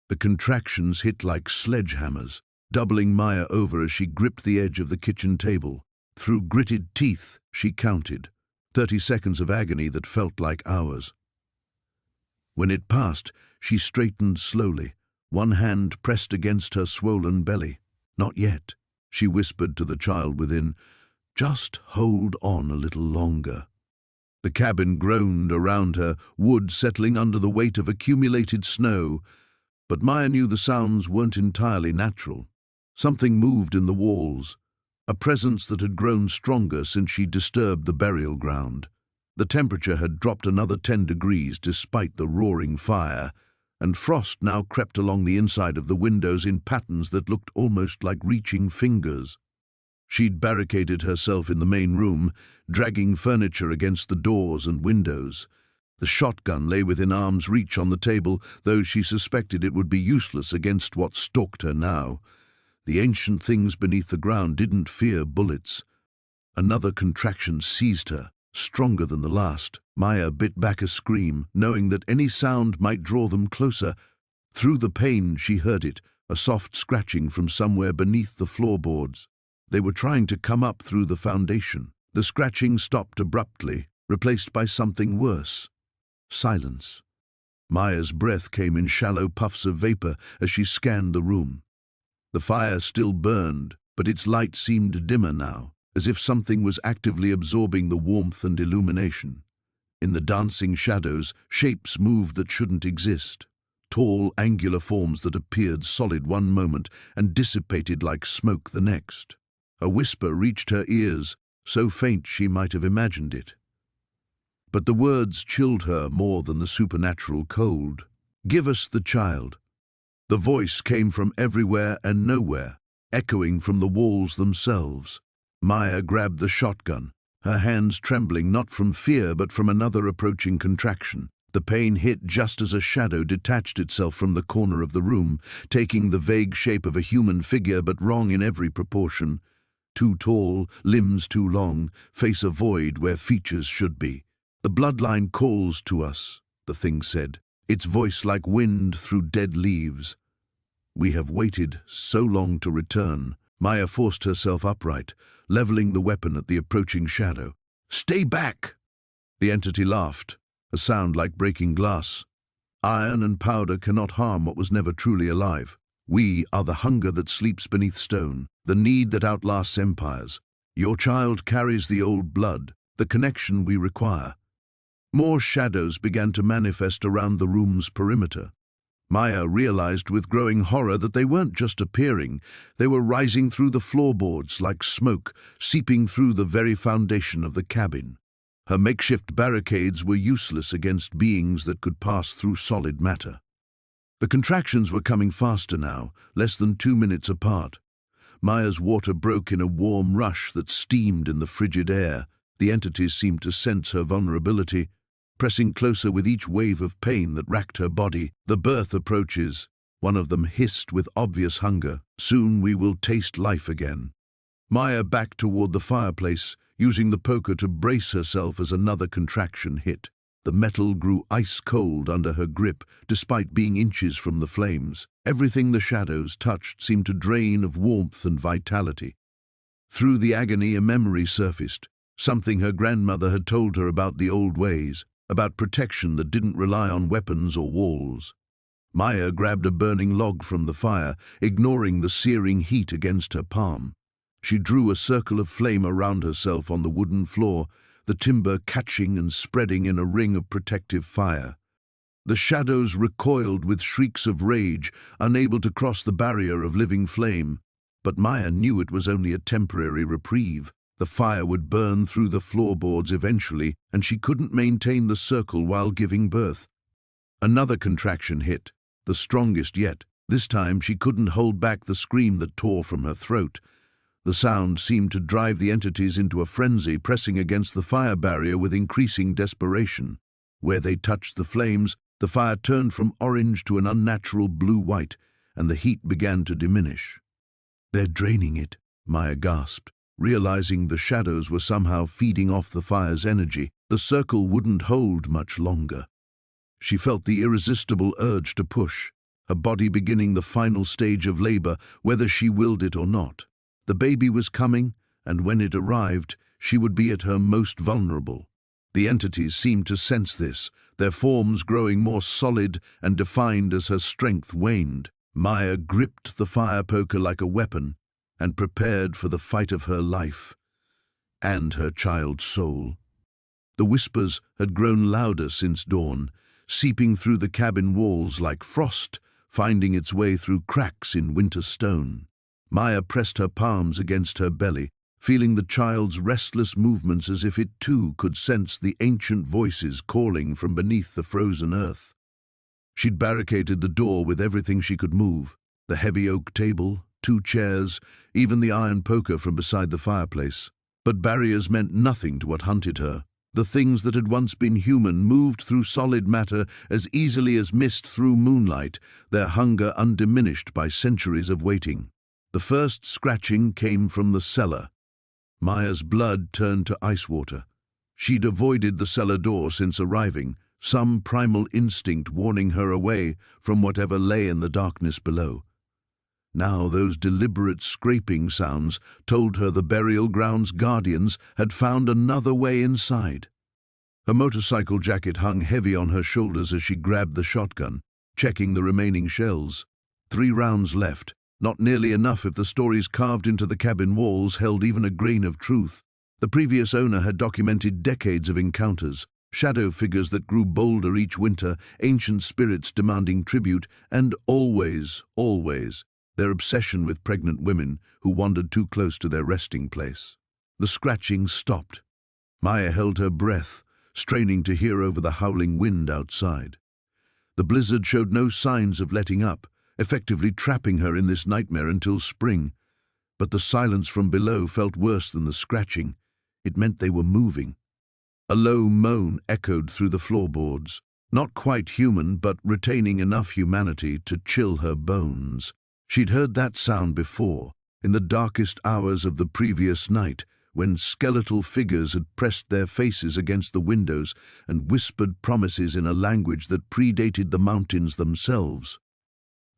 The contractions hit like sledgehammers, doubling Maya over as she gripped the edge of the kitchen table. Through gritted teeth, she counted, 30 seconds of agony that felt like hours. When it passed, she straightened slowly, one hand pressed against her swollen belly. "Not yet," she whispered to the child within. "Just hold on a little longer." The cabin groaned around her, wood settling under the weight of accumulated snow. But Maya knew the sounds weren't entirely natural. Something moved in the walls, a presence that had grown stronger since she disturbed the burial ground. The temperature had dropped another 10 degrees despite the roaring fire, and frost now crept along the inside of the windows in patterns that looked almost like reaching fingers. She'd barricaded herself in the main room, dragging furniture against the doors and windows. The shotgun lay within arm's reach on the table, though she suspected it would be useless against what stalked her now. The ancient things beneath the ground didn't fear bullets. Another contraction seized her, stronger than the last. Maya bit back a scream, knowing that any sound might draw them closer. Through the pain she heard it, a soft scratching from somewhere beneath the floorboards. They were trying to come up through the foundation. The scratching stopped abruptly, replaced by something worse. Silence. Maya's breath came in shallow puffs of vapor as she scanned the room. The fire still burned, but its light seemed dimmer now, as if something was actively absorbing the warmth and illumination. In the dancing shadows, shapes moved that shouldn't exist. Tall, angular forms that appeared solid one moment and dissipated like smoke the next. A whisper reached her ears, so faint she might have imagined it. But the words chilled her more than the supernatural cold. "Give us the child." The voice came from everywhere and nowhere, echoing from the walls themselves. Maya grabbed the shotgun, her hands trembling not from fear but from another approaching contraction. The pain hit just as a shadow detached itself from the corner of the room, taking the vague shape of a human figure but wrong in every proportion. Too tall, limbs too long, face a void where features should be. The bloodline calls to us, the thing said, its voice like wind through dead leaves. We have waited so long to return. Maya forced herself upright, leveling the weapon at the approaching shadow. "Stay back!" The entity laughed, a sound like breaking glass. "Iron and powder cannot harm what was never truly alive. We are the hunger that sleeps beneath stone, the need that outlasts empires. Your child carries the old blood, the connection we require." More shadows began to manifest around the room's perimeter. Maya realized with growing horror that they weren't just appearing, they were rising through the floorboards like smoke, seeping through the very foundation of the cabin. Her makeshift barricades were useless against beings that could pass through solid matter. The contractions were coming faster now, less than 2 minutes apart. Maya's water broke in a warm rush that steamed in the frigid air. The entities seemed to sense her vulnerability, pressing closer with each wave of pain that racked her body. "The birth approaches," one of them hissed with obvious hunger. "Soon we will taste life again." Maya backed toward the fireplace, using the poker to brace herself as another contraction hit. The metal grew ice-cold under her grip, despite being inches from the flames. Everything the shadows touched seemed to drain of warmth and vitality. Through the agony, a memory surfaced, something her grandmother had told her about the old ways, about protection that didn't rely on weapons or walls. Maya grabbed a burning log from the fire, ignoring the searing heat against her palm. She drew a circle of flame around herself on the wooden floor, the timber catching and spreading in a ring of protective fire. The shadows recoiled with shrieks of rage, unable to cross the barrier of living flame. But Maya knew it was only a temporary reprieve. The fire would burn through the floorboards eventually, and she couldn't maintain the circle while giving birth. Another contraction hit, the strongest yet. This time she couldn't hold back the scream that tore from her throat. The sound seemed to drive the entities into a frenzy, pressing against the fire barrier with increasing desperation. Where they touched the flames, the fire turned from orange to an unnatural blue-white, and the heat began to diminish. "They're draining it," Maya gasped, realizing the shadows were somehow feeding off the fire's energy. The circle wouldn't hold much longer. She felt the irresistible urge to push, her body beginning the final stage of labor, whether she willed it or not. The baby was coming, and when it arrived, she would be at her most vulnerable. The entities seemed to sense this, their forms growing more solid and defined as her strength waned. Maya gripped the fire poker like a weapon and prepared for the fight of her life and her child's soul. The whispers had grown louder since dawn, seeping through the cabin walls like frost, finding its way through cracks in winter stone. Maya pressed her palms against her belly, feeling the child's restless movements as if it too could sense the ancient voices calling from beneath the frozen earth. She'd barricaded the door with everything she could move, the heavy oak table, 2 chairs, even the iron poker from beside the fireplace. But barriers meant nothing to what hunted her. The things that had once been human moved through solid matter as easily as mist through moonlight, their hunger undiminished by centuries of waiting. The first scratching came from the cellar. Maya's blood turned to ice water. She'd avoided the cellar door since arriving, some primal instinct warning her away from whatever lay in the darkness below. Now those deliberate scraping sounds told her the burial ground's guardians had found another way inside. Her motorcycle jacket hung heavy on her shoulders as she grabbed the shotgun, checking the remaining shells. 3 rounds left. Not nearly enough if the stories carved into the cabin walls held even a grain of truth. The previous owner had documented decades of encounters, shadow figures that grew bolder each winter, ancient spirits demanding tribute, and always, their obsession with pregnant women who wandered too close to their resting place. The scratching stopped. Maya held her breath, straining to hear over the howling wind outside. The blizzard showed no signs of letting up, effectively trapping her in this nightmare until spring. But the silence from below felt worse than the scratching. It meant they were moving. A low moan echoed through the floorboards, not quite human, but retaining enough humanity to chill her bones. She'd heard that sound before, In the darkest hours of the previous night, when skeletal figures had pressed their faces against the windows and whispered promises in a language that predated the mountains themselves.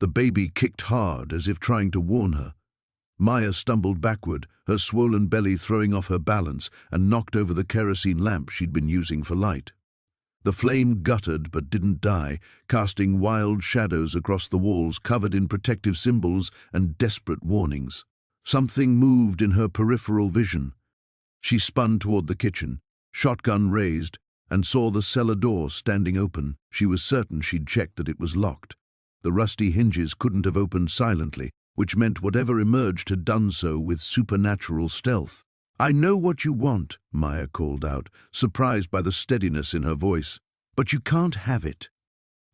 The baby kicked hard, as if trying to warn her. Maya stumbled backward, her swollen belly throwing off her balance, and knocked over the kerosene lamp she'd been using for light. The flame guttered but didn't die, casting wild shadows across the walls covered in protective symbols and desperate warnings. Something moved in her peripheral vision. She spun toward the kitchen, shotgun raised, and saw the cellar door standing open. She was certain she'd checked that it was locked. The rusty hinges couldn't have opened silently, which meant whatever emerged had done so with supernatural stealth. "I know what you want," Maya called out, surprised by the steadiness in her voice. "But you can't have it."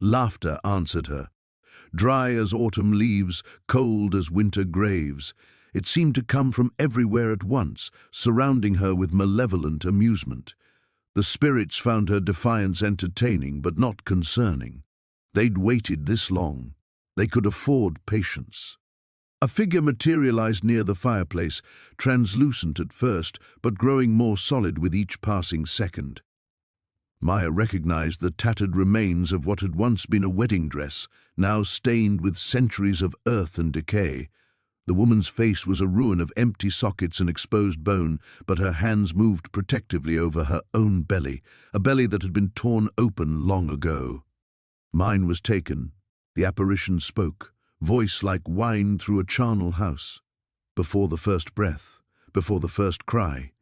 Laughter answered her. Dry as autumn leaves, cold as winter graves. It seemed to come from everywhere at once, surrounding her with malevolent amusement. The spirits found her defiance entertaining but not concerning. They'd waited this long. They could afford patience. A figure materialized near the fireplace, translucent at first, but growing more solid with each passing second. Maya recognized the tattered remains of what had once been a wedding dress, now stained with centuries of earth and decay. The woman's face was a ruin of empty sockets and exposed bone, but her hands moved protectively over her own belly, a belly that had been torn open long ago. Mine was taken. The apparition spoke, voice like wine through a charnel house. Before the first breath, before the first cry,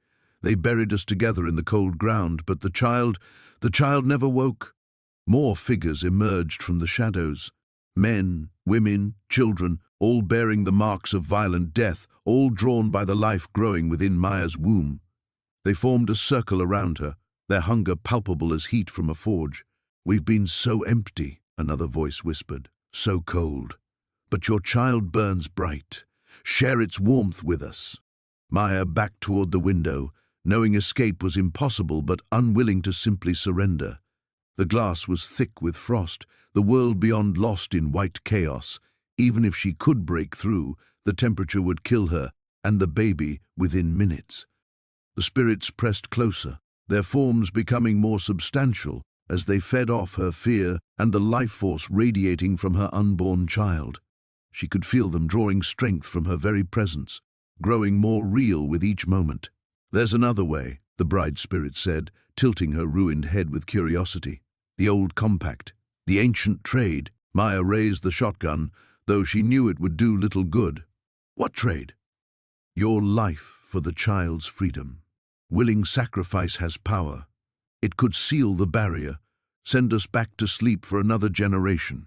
they buried us together in the cold ground, but the child never woke. More figures emerged from the shadows. Men, women, children, all bearing the marks of violent death, all drawn by the life growing within Maya's womb. They formed a circle around her, their hunger palpable as heat from a forge. "We've been so empty," another voice whispered, "so cold. But your child burns bright. Share its warmth with us." Maya backed toward the window, knowing escape was impossible but unwilling to simply surrender. The glass was thick with frost, the world beyond lost in white chaos. Even if she could break through, the temperature would kill her and the baby within minutes. The spirits pressed closer, their forms becoming more substantial as they fed off her fear and the life force radiating from her unborn child. She could feel them drawing strength from her very presence, growing more real with each moment. "There's another way," the bride spirit said, tilting her ruined head with curiosity. "The old compact, the ancient trade." Maya raised the shotgun, though she knew it would do little good. "What trade?" "Your life for the child's freedom. Willing sacrifice has power. It could seal the barrier, send us back to sleep for another generation."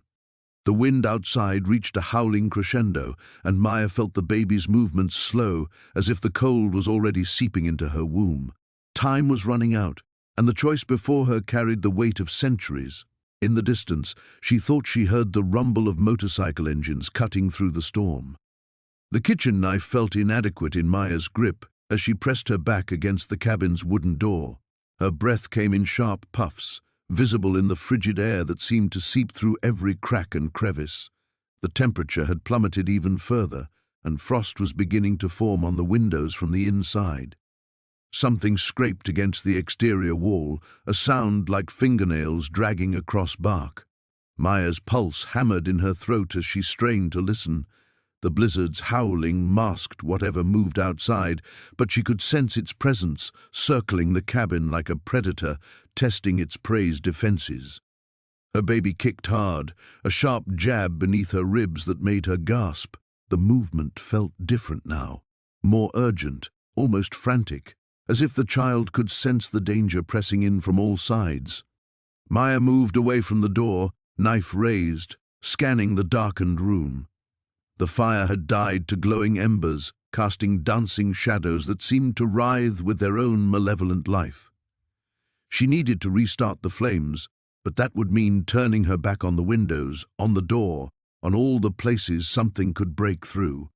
The wind outside reached a howling crescendo, and Maya felt the baby's movements slow, as if the cold was already seeping into her womb. Time was running out, and the choice before her carried the weight of centuries. In the distance, she thought she heard the rumble of motorcycle engines cutting through the storm. The kitchen knife felt inadequate in Maya's grip as she pressed her back against the cabin's wooden door. Her breath came in sharp puffs, visible in the frigid air that seemed to seep through every crack and crevice. The temperature had plummeted even further, and frost was beginning to form on the windows from the inside. Something scraped against the exterior wall, a sound like fingernails dragging across bark. Maya's pulse hammered in her throat as she strained to listen. The blizzard's howling masked whatever moved outside, but she could sense its presence, circling the cabin like a predator, testing its prey's defenses. Her baby kicked hard, a sharp jab beneath her ribs that made her gasp. The movement felt different now, more urgent, almost frantic, as if the child could sense the danger pressing in from all sides. Maya moved away from the door, knife raised, scanning the darkened room. The fire had died to glowing embers, casting dancing shadows that seemed to writhe with their own malevolent life. She needed to restart the flames, but that would mean turning her back on the windows, on the door, on all the places something could break through.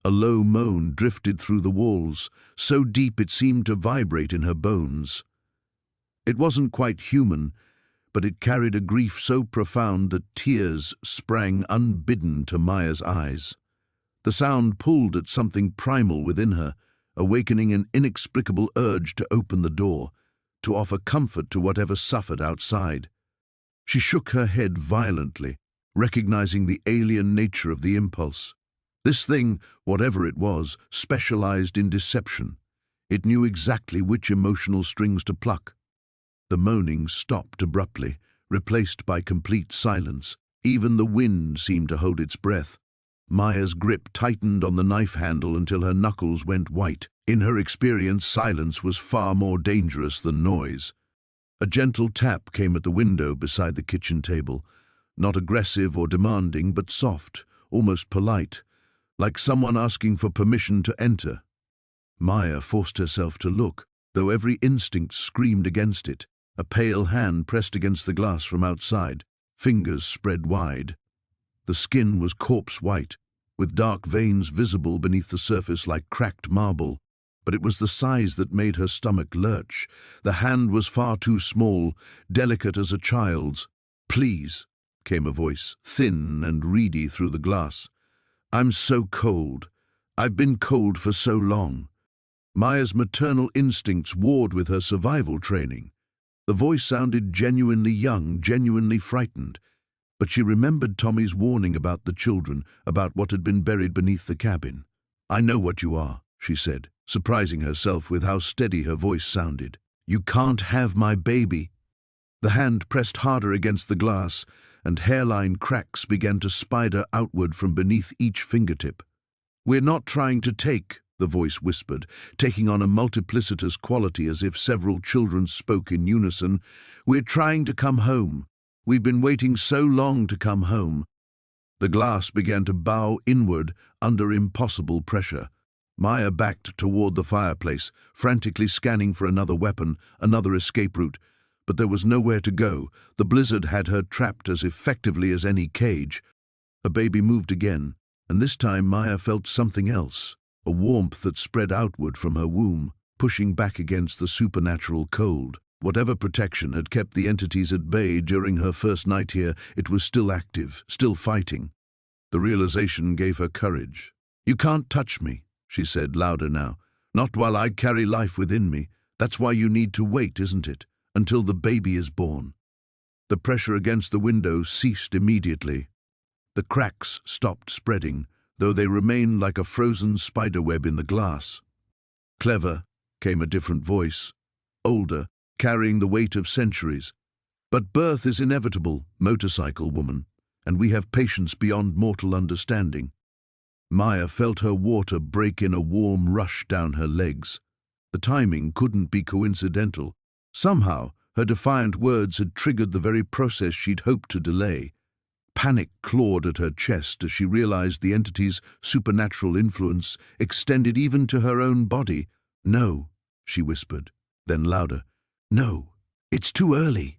A low moan drifted through the walls, so deep it seemed to vibrate in her bones. It wasn't quite human, but it carried a grief so profound that tears sprang unbidden to Maya's eyes. The sound pulled at something primal within her, awakening an inexplicable urge to open the door, to offer comfort to whatever suffered outside. She shook her head violently, recognizing the alien nature of the impulse. This thing, whatever it was, specialized in deception. It knew exactly which emotional strings to pluck. The moaning stopped abruptly, replaced by complete silence. Even the wind seemed to hold its breath. Maya's grip tightened on the knife handle until her knuckles went white. In her experience, silence was far more dangerous than noise. A gentle tap came at the window beside the kitchen table, not aggressive or demanding, but soft, almost polite, like someone asking for permission to enter. Maya forced herself to look, though every instinct screamed against it. A pale hand pressed against the glass from outside, fingers spread wide. The skin was corpse-white, with dark veins visible beneath the surface like cracked marble. But it was the size that made her stomach lurch. The hand was far too small, delicate as a child's. "Please," came a voice, thin and reedy through the glass. "I'm so cold. I've been cold for so long." Maya's maternal instincts warred with her survival training. The voice sounded genuinely young, genuinely frightened. But she remembered Tommy's warning about the children, about what had been buried beneath the cabin. "I know what you are," she said, surprising herself with how steady her voice sounded. "You can't have my baby." The hand pressed harder against the glass, and hairline cracks began to spider outward from beneath each fingertip. "We're not trying to take," the voice whispered, taking on a multiplicitous quality as if several children spoke in unison. "We're trying to come home. We've been waiting so long to come home." The glass began to bow inward under impossible pressure. Maya backed toward the fireplace, frantically scanning for another weapon, another escape route. But there was nowhere to go. The blizzard had her trapped as effectively as any cage. Her baby moved again, and this time Maya felt something else, a warmth that spread outward from her womb, pushing back against the supernatural cold. Whatever protection had kept the entities at bay during her first night here, it was still active, still fighting. The realization gave her courage. "You can't touch me," she said, louder now. "Not while I carry life within me. That's why you need to wait, isn't it? Until the baby is born." The pressure against the window ceased immediately. The cracks stopped spreading, though they remained like a frozen spiderweb in the glass. "Clever," came a different voice, older, carrying the weight of centuries. "But birth is inevitable, motorcycle woman, and we have patience beyond mortal understanding." Maya felt her water break in a warm rush down her legs. The timing couldn't be coincidental. Somehow, her defiant words had triggered the very process she'd hoped to delay. Panic clawed at her chest as she realized the entity's supernatural influence extended even to her own body. "No," she whispered, then louder. "No, it's too early."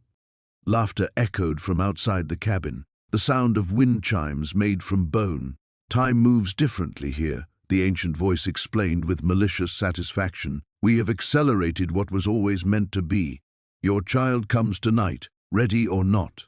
Laughter echoed from outside the cabin, the sound of wind chimes made from bone. "Time moves differently here," the ancient voice explained with malicious satisfaction. "We have accelerated what was always meant to be. Your child comes tonight, ready or not."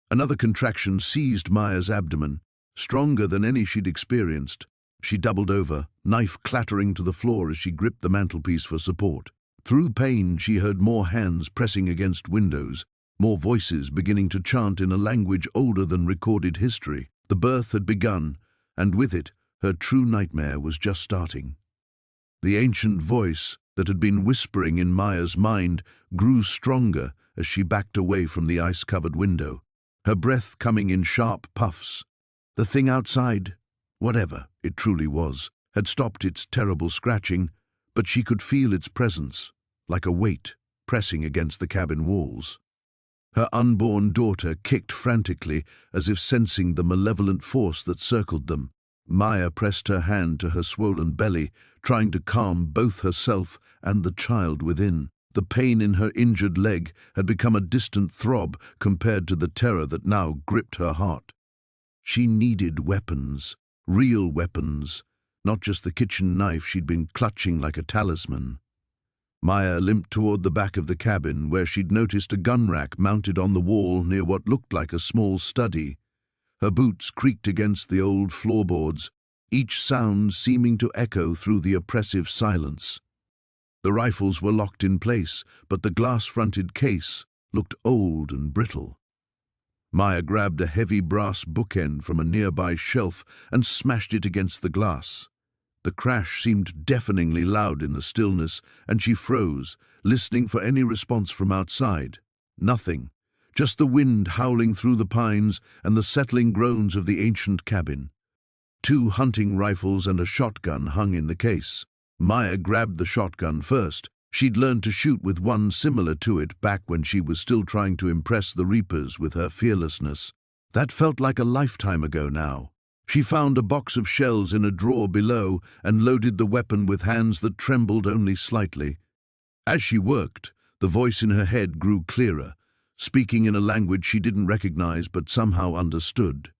Another contraction seized Maya's abdomen, stronger than any she'd experienced. She doubled over, knife clattering to the floor as she gripped the mantelpiece for support. Through pain, she heard more hands pressing against windows, more voices beginning to chant in a language older than recorded history. The birth had begun, and with it, her true nightmare was just starting. The ancient voice that had been whispering in Maya's mind grew stronger as she backed away from the ice-covered window, her breath coming in sharp puffs. The thing outside, whatever it truly was, had stopped its terrible scratching, but she could feel its presence, like a weight pressing against the cabin walls. Her unborn daughter kicked frantically, as if sensing the malevolent force that circled them. Maya pressed her hand to her swollen belly, trying to calm both herself and the child within. The pain in her injured leg had become a distant throb compared to the terror that now gripped her heart. She needed weapons, real weapons, not just the kitchen knife she'd been clutching like a talisman. Maya limped toward the back of the cabin, where she'd noticed a gun rack mounted on the wall near what looked like a small study. Her boots creaked against the old floorboards, each sound seeming to echo through the oppressive silence. The rifles were locked in place, but the glass-fronted case looked old and brittle. Maya grabbed a heavy brass bookend from a nearby shelf and smashed it against the glass. The crash seemed deafeningly loud in the stillness, and she froze, listening for any response from outside. Nothing, just the wind howling through the pines and the settling groans of the ancient cabin. 2 hunting rifles and a shotgun hung in the case. Maya grabbed the shotgun first. She'd learned to shoot with one similar to it back when she was still trying to impress the Reapers with her fearlessness. That felt like a lifetime ago now. She found a box of shells in a drawer below and loaded the weapon with hands that trembled only slightly. As she worked, the voice in her head grew clearer, speaking in a language she didn't recognize but somehow understood.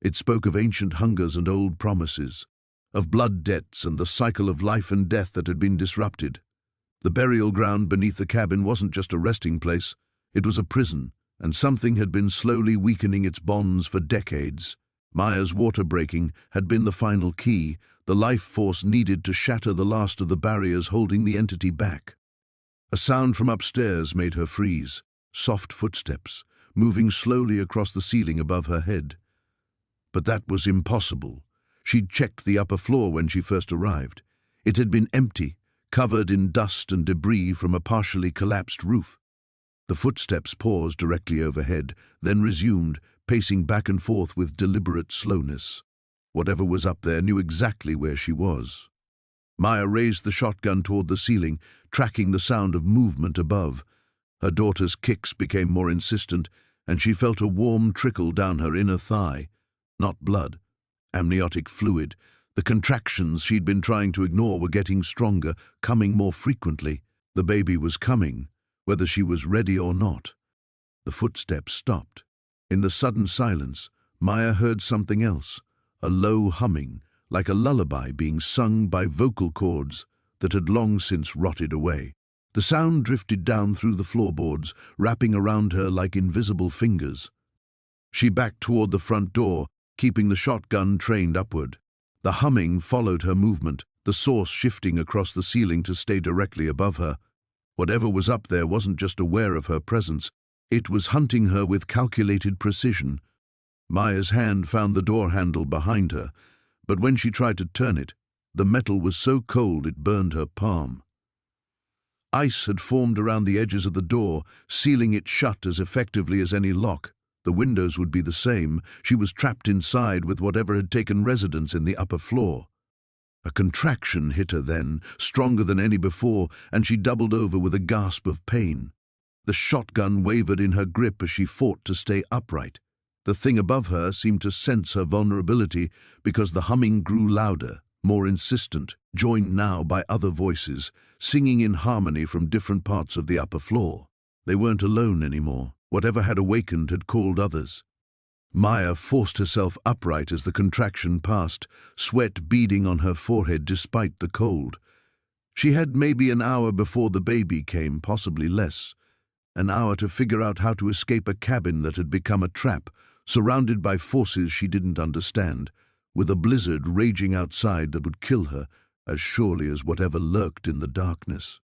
It spoke of ancient hungers and old promises, of blood debts and the cycle of life and death that had been disrupted. The burial ground beneath the cabin wasn't just a resting place, it was a prison, and something had been slowly weakening its bonds for decades. Maya's water breaking had been the final key, the life force needed to shatter the last of the barriers holding the entity back. A sound from upstairs made her freeze, soft footsteps, moving slowly across the ceiling above her head. But that was impossible. She'd checked the upper floor when she first arrived. It had been empty, covered in dust and debris from a partially collapsed roof. The footsteps paused directly overhead, then resumed, pacing back and forth with deliberate slowness. Whatever was up there knew exactly where she was. Maya raised the shotgun toward the ceiling, tracking the sound of movement above. Her daughter's kicks became more insistent, and she felt a warm trickle down her inner thigh. Not blood, amniotic fluid. The contractions she'd been trying to ignore were getting stronger, coming more frequently. The baby was coming, whether she was ready or not. The footsteps stopped. In the sudden silence, Maya heard something else, a low humming, like a lullaby being sung by vocal cords that had long since rotted away. The sound drifted down through the floorboards, wrapping around her like invisible fingers. She backed toward the front door, keeping the shotgun trained upward. The humming followed her movement, the source shifting across the ceiling to stay directly above her. Whatever was up there wasn't just aware of her presence, it was hunting her with calculated precision. Maya's hand found the door handle behind her, but when she tried to turn it, the metal was so cold it burned her palm. Ice had formed around the edges of the door, sealing it shut as effectively as any lock. The windows would be the same. She was trapped inside with whatever had taken residence in the upper floor. A contraction hit her then, stronger than any before, and she doubled over with a gasp of pain. The shotgun wavered in her grip as she fought to stay upright. The thing above her seemed to sense her vulnerability because the humming grew louder, more insistent, joined now by other voices, singing in harmony from different parts of the upper floor. They weren't alone anymore. Whatever had awakened had called others. Maya forced herself upright as the contraction passed, sweat beading on her forehead despite the cold. She had maybe an hour before the baby came, possibly less. An hour to figure out how to escape a cabin that had become a trap, surrounded by forces she didn't understand, with a blizzard raging outside that would kill her as surely as whatever lurked in the darkness.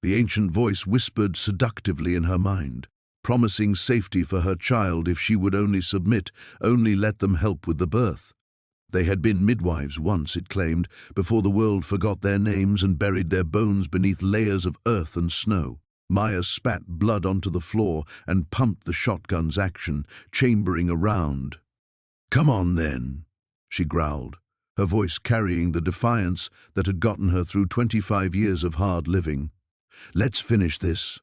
The ancient voice whispered seductively in her mind, promising safety for her child if she would only submit, only let them help with the birth. They had been midwives once, it claimed, before the world forgot their names and buried their bones beneath layers of earth and snow. Maya spat blood onto the floor and pumped the shotgun's action, chambering around. "Come on, then," she growled, her voice carrying the defiance that had gotten her through 25 years of hard living. "Let's finish this."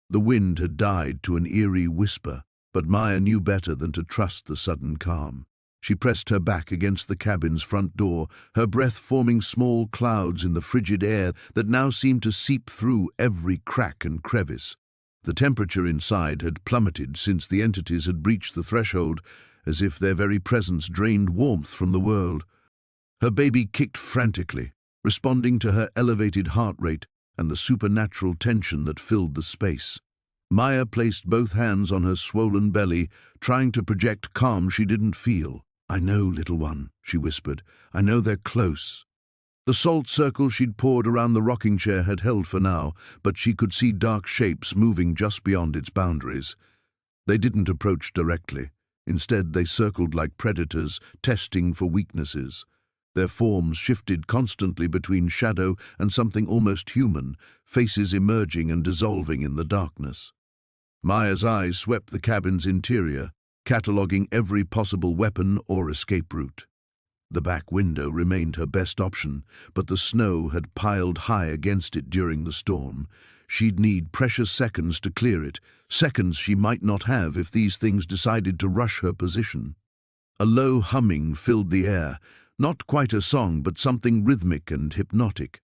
The wind had died to an eerie whisper, but Maya knew better than to trust the sudden calm. She pressed her back against the cabin's front door, her breath forming small clouds in the frigid air that now seemed to seep through every crack and crevice. The temperature inside had plummeted since the entities had breached the threshold, as if their very presence drained warmth from the world. Her baby kicked frantically, responding to her elevated heart rate and the supernatural tension that filled the space. Maya placed both hands on her swollen belly, trying to project calm she didn't feel. "I know, little one," she whispered. "I know they're close." The salt circle she'd poured around the rocking chair had held for now, but she could see dark shapes moving just beyond its boundaries. They didn't approach directly. Instead, they circled like predators, testing for weaknesses. Their forms shifted constantly between shadow and something almost human, faces emerging and dissolving in the darkness. Maya's eyes swept the cabin's interior, cataloguing every possible weapon or escape route. The back window remained her best option, but the snow had piled high against it during the storm. She'd need precious seconds to clear it, seconds she might not have if these things decided to rush her position. A low humming filled the air, not quite a song, but something rhythmic and hypnotic.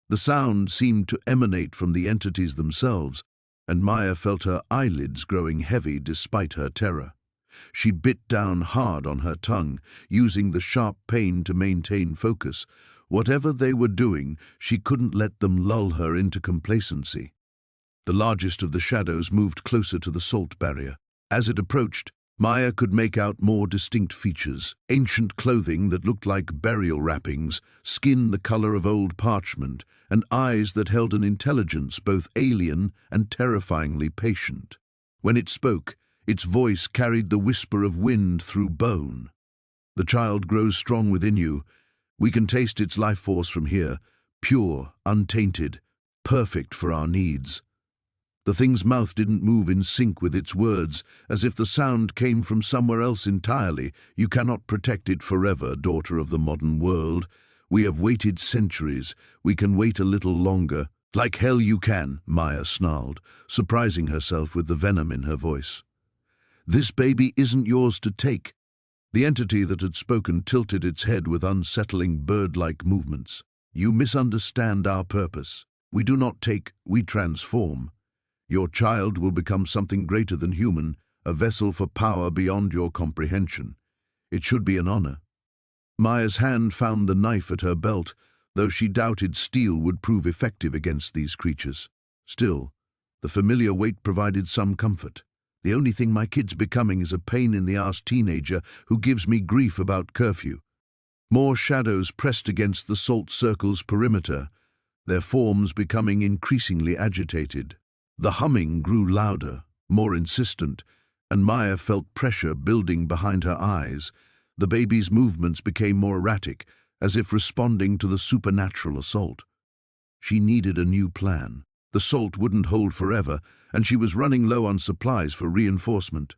The sound seemed to emanate from the entities themselves, and Maya felt her eyelids growing heavy despite her terror. She bit down hard on her tongue, using the sharp pain to maintain focus. Whatever they were doing, she couldn't let them lull her into complacency. The largest of the shadows moved closer to the salt barrier. As it approached, Maya could make out more distinct features: ancient clothing that looked like burial wrappings, skin the color of old parchment, and eyes that held an intelligence both alien and terrifyingly patient. When it spoke, its voice carried the whisper of wind through bone. "The child grows strong within you. We can taste its life force from here, pure, untainted, perfect for our needs." The thing's mouth didn't move in sync with its words, as if the sound came from somewhere else entirely. "You cannot protect it forever, daughter of the modern world. We have waited centuries. We can wait a little longer." "Like hell you can," Maya snarled, surprising herself with the venom in her voice. "This baby isn't yours to take." The entity that had spoken tilted its head with unsettling bird-like movements. "You misunderstand our purpose. We do not take, we transform. Your child will become something greater than human, a vessel for power beyond your comprehension. It should be an honor." Maya's hand found the knife at her belt, though she doubted steel would prove effective against these creatures. Still, the familiar weight provided some comfort. "The only thing my kid's becoming is a pain-in-the-ass teenager who gives me grief about curfew." More shadows pressed against the salt circle's perimeter, their forms becoming increasingly agitated. The humming grew louder, more insistent, and Maya felt pressure building behind her eyes. The baby's movements became more erratic, as if responding to the supernatural assault. She needed a new plan. The salt wouldn't hold forever, and she was running low on supplies for reinforcement.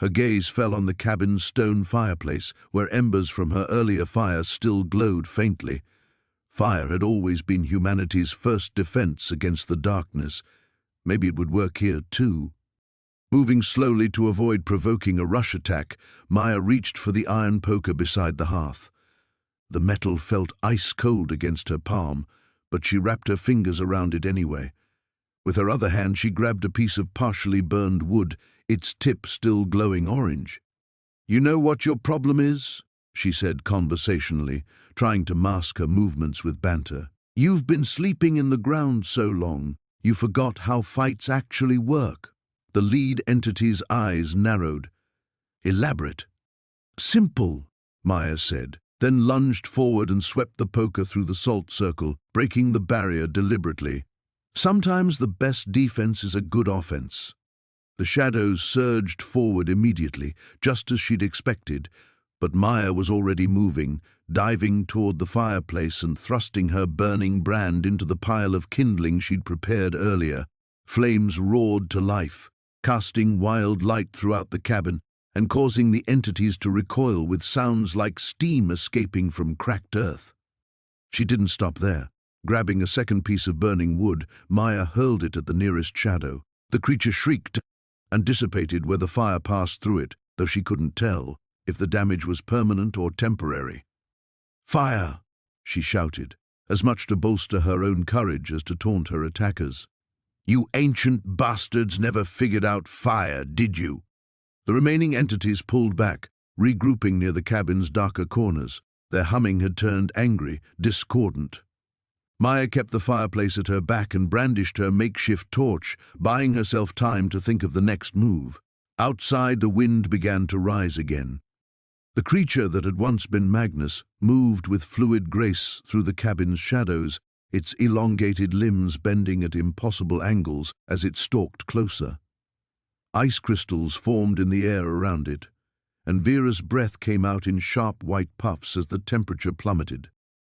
Her gaze fell on the cabin's stone fireplace, where embers from her earlier fire still glowed faintly. Fire had always been humanity's first defense against the darkness. Maybe it would work here too. Moving slowly to avoid provoking a rush attack, Maya reached for the iron poker beside the hearth. The metal felt ice-cold against her palm, but she wrapped her fingers around it anyway. With her other hand, she grabbed a piece of partially burned wood, its tip still glowing orange. "You know what your problem is?" she said conversationally, trying to mask her movements with banter. "You've been sleeping in the ground so long, you forgot how fights actually work." The lead entity's eyes narrowed. "Elaborate." "Simple," Maya said, then lunged forward and swept the poker through the salt circle, breaking the barrier deliberately. Sometimes the best defense is a good offense. The shadows surged forward immediately, just as she'd expected, but Maya was already moving, diving toward the fireplace and thrusting her burning brand into the pile of kindling she'd prepared earlier. Flames roared to life, casting wild light throughout the cabin and causing the entities to recoil with sounds like steam escaping from cracked earth. She didn't stop there. Grabbing a second piece of burning wood, Maya hurled it at the nearest shadow. The creature shrieked and dissipated where the fire passed through it, though she couldn't tell if the damage was permanent or temporary. "Fire!" she shouted, as much to bolster her own courage as to taunt her attackers. "You ancient bastards never figured out fire, did you?" The remaining entities pulled back, regrouping near the cabin's darker corners. Their humming had turned angry, discordant. Maya kept the fireplace at her back and brandished her makeshift torch, buying herself time to think of the next move. Outside, the wind began to rise again. The creature that had once been Magnus moved with fluid grace through the cabin's shadows, its elongated limbs bending at impossible angles as it stalked closer. Ice crystals formed in the air around it, and Vera's breath came out in sharp white puffs as the temperature plummeted.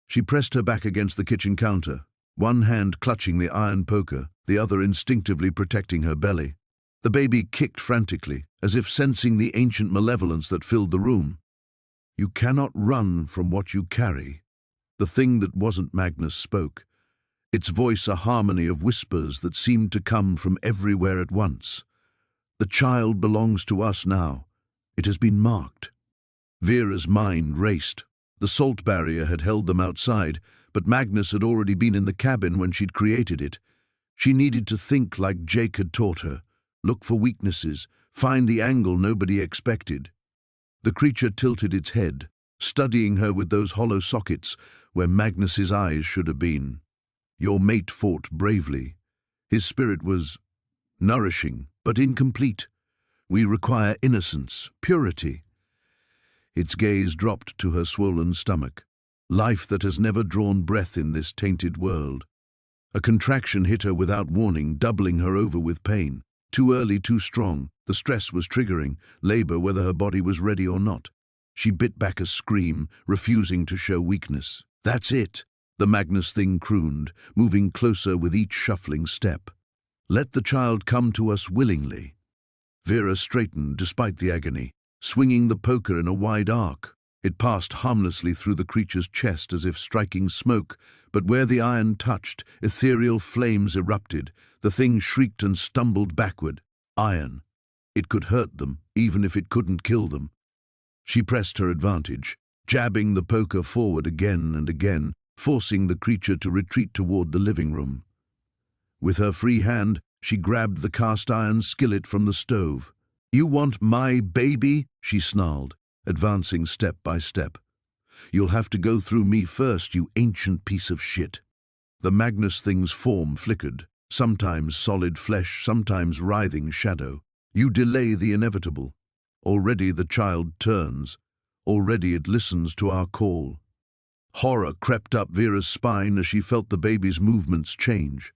She pressed her back against the kitchen counter, one hand clutching the iron poker, the other instinctively protecting her belly. The baby kicked frantically, as if sensing the ancient malevolence that filled the room. "You cannot run from what you carry." The thing that wasn't Magnus spoke, its voice a harmony of whispers that seemed to come from everywhere at once. "The child belongs to us now. It has been marked." Vera's mind raced. The salt barrier had held them outside, but Magnus had already been in the cabin when she'd created it. She needed to think like Jake had taught her, look for weaknesses, find the angle nobody expected. The creature tilted its head, studying her with those hollow sockets where Magnus's eyes should have been. "Your mate fought bravely. His spirit was nourishing, but incomplete. We require innocence, purity." Its gaze dropped to her swollen stomach. Life that has never drawn breath in this tainted world. A contraction hit her without warning, doubling her over with pain. Too early, too strong. The stress was triggering, labor whether her body was ready or not. She bit back a scream, refusing to show weakness. "That's it," the Magnus thing crooned, moving closer with each shuffling step. "Let the child come to us willingly." Vera straightened despite the agony, swinging the poker in a wide arc. It passed harmlessly through the creature's chest as if striking smoke, but where the iron touched, ethereal flames erupted. The thing shrieked and stumbled backward. Iron. It could hurt them, even if it couldn't kill them. She pressed her advantage, jabbing the poker forward again and again, forcing the creature to retreat toward the living room. With her free hand, she grabbed the cast-iron skillet from the stove. "You want my baby?" she snarled, advancing step by step. "You'll have to go through me first, you ancient piece of shit." The Magnus thing's form flickered, sometimes solid flesh, sometimes writhing shadow. "You delay the inevitable. Already the child turns. Already it listens to our call." Horror crept up Vera's spine as she felt the baby's movements change.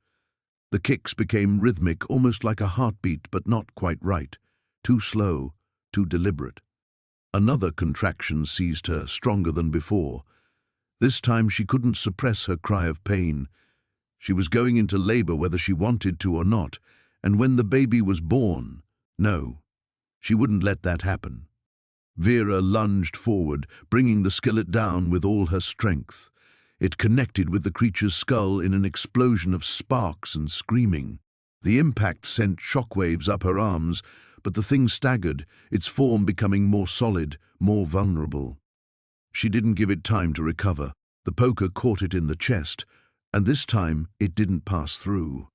The kicks became rhythmic, almost like a heartbeat, but not quite right. Too slow, too deliberate. Another contraction seized her, stronger than before. This time she couldn't suppress her cry of pain. She was going into labor whether she wanted to or not, and when the baby was born, no, she wouldn't let that happen. Vera lunged forward, bringing the skillet down with all her strength. It connected with the creature's skull in an explosion of sparks and screaming. The impact sent shockwaves up her arms, but the thing staggered, its form becoming more solid, more vulnerable. She didn't give it time to recover. The poker caught it in the chest, and this time it didn't pass through.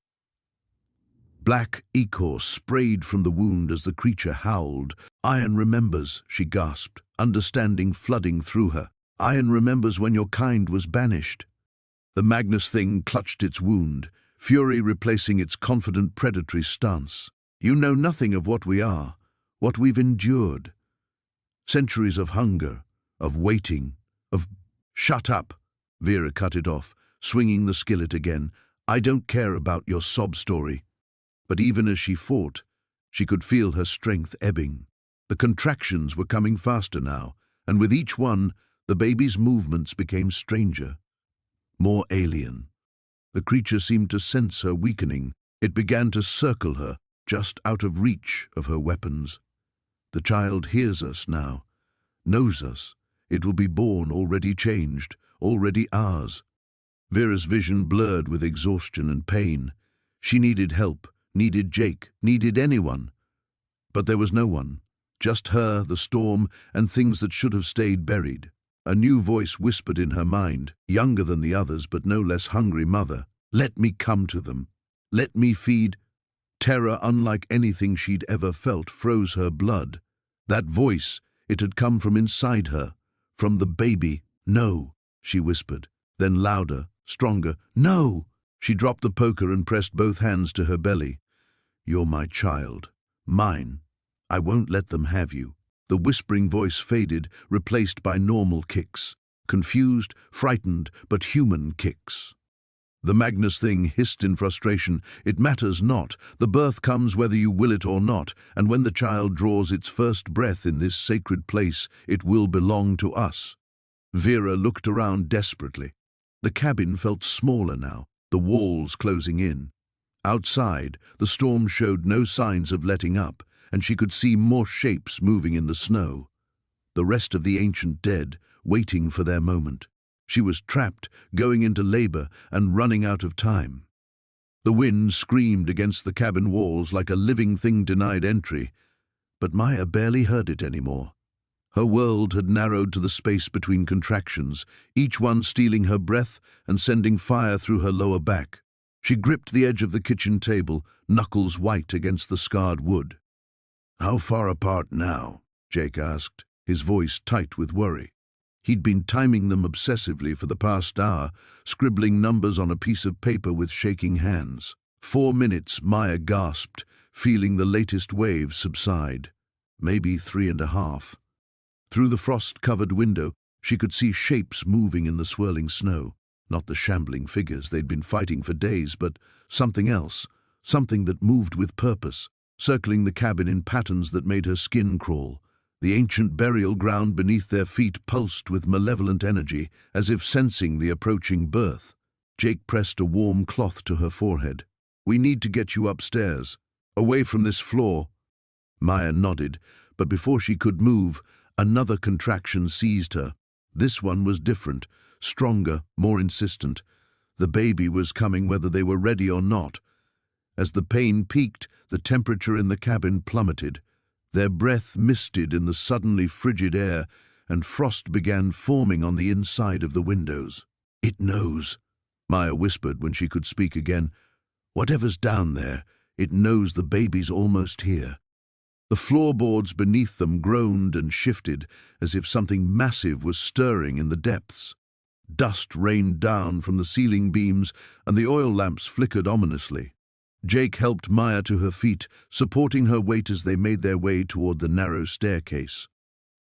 Black ichor sprayed from the wound as the creature howled. "Iron remembers," she gasped, understanding flooding through her. "Iron remembers when your kind was banished." The Magnus thing clutched its wound, fury replacing its confident predatory stance. "You know nothing of what we are, what we've endured. Centuries of hunger, of waiting, of—" "Shut up," Vera cut it off, swinging the skillet again. "I don't care about your sob story." But even as she fought, she could feel her strength ebbing. The contractions were coming faster now, and with each one, the baby's movements became stranger, more alien. The creature seemed to sense her weakening. It began to circle her, just out of reach of her weapons. "The child hears us now, knows us. It will be born already changed, already ours." Vera's vision blurred with exhaustion and pain. She needed help, needed Jake, needed anyone. But there was no one. Just her, the storm, and things that should have stayed buried. A new voice whispered in her mind, younger than the others but no less hungry mother. "Let me come to them. Let me feed." Terror unlike anything she'd ever felt froze her blood. That voice, it had come from inside her, from the baby. "No," she whispered, then louder, stronger. "No!" She dropped the poker and pressed both hands to her belly. "You're my child. Mine. I won't let them have you." The whispering voice faded, replaced by normal kicks. Confused, frightened, but human kicks. The Magnus thing hissed in frustration. It matters not. The birth comes whether you will it or not, and when the child draws its first breath in this sacred place, it will belong to us. Vera looked around desperately. The cabin felt smaller now, the walls closing in. Outside, the storm showed no signs of letting up, and she could see more shapes moving in the snow. The rest of the ancient dead, waiting for their moment. She was trapped, going into labor and running out of time. The wind screamed against the cabin walls like a living thing denied entry, but Maya barely heard it anymore. Her world had narrowed to the space between contractions, each one stealing her breath and sending fire through her lower back. She gripped the edge of the kitchen table, knuckles white against the scarred wood. "How far apart now?" Jake asked, his voice tight with worry. He'd been timing them obsessively for the past hour, scribbling numbers on a piece of paper with shaking hands. 4 minutes, Maya gasped, feeling the latest wave subside. Maybe 3.5. Through the frost-covered window, she could see shapes moving in the swirling snow. Not the shambling figures they'd been fighting for days, but something else, something that moved with purpose, circling the cabin in patterns that made her skin crawl. The ancient burial ground beneath their feet pulsed with malevolent energy, as if sensing the approaching birth. Jake pressed a warm cloth to her forehead. "We need to get you upstairs, away from this floor." Maya nodded, but before she could move, another contraction seized her. This one was different, stronger, more insistent. The baby was coming whether they were ready or not. As the pain peaked, the temperature in the cabin plummeted. Their breath misted in the suddenly frigid air, and frost began forming on the inside of the windows. "It knows," Maya whispered when she could speak again. "Whatever's down there, it knows the baby's almost here." The floorboards beneath them groaned and shifted, as if something massive was stirring in the depths. Dust rained down from the ceiling beams, and the oil lamps flickered ominously. Jake helped Maya to her feet, supporting her weight as they made their way toward the narrow staircase.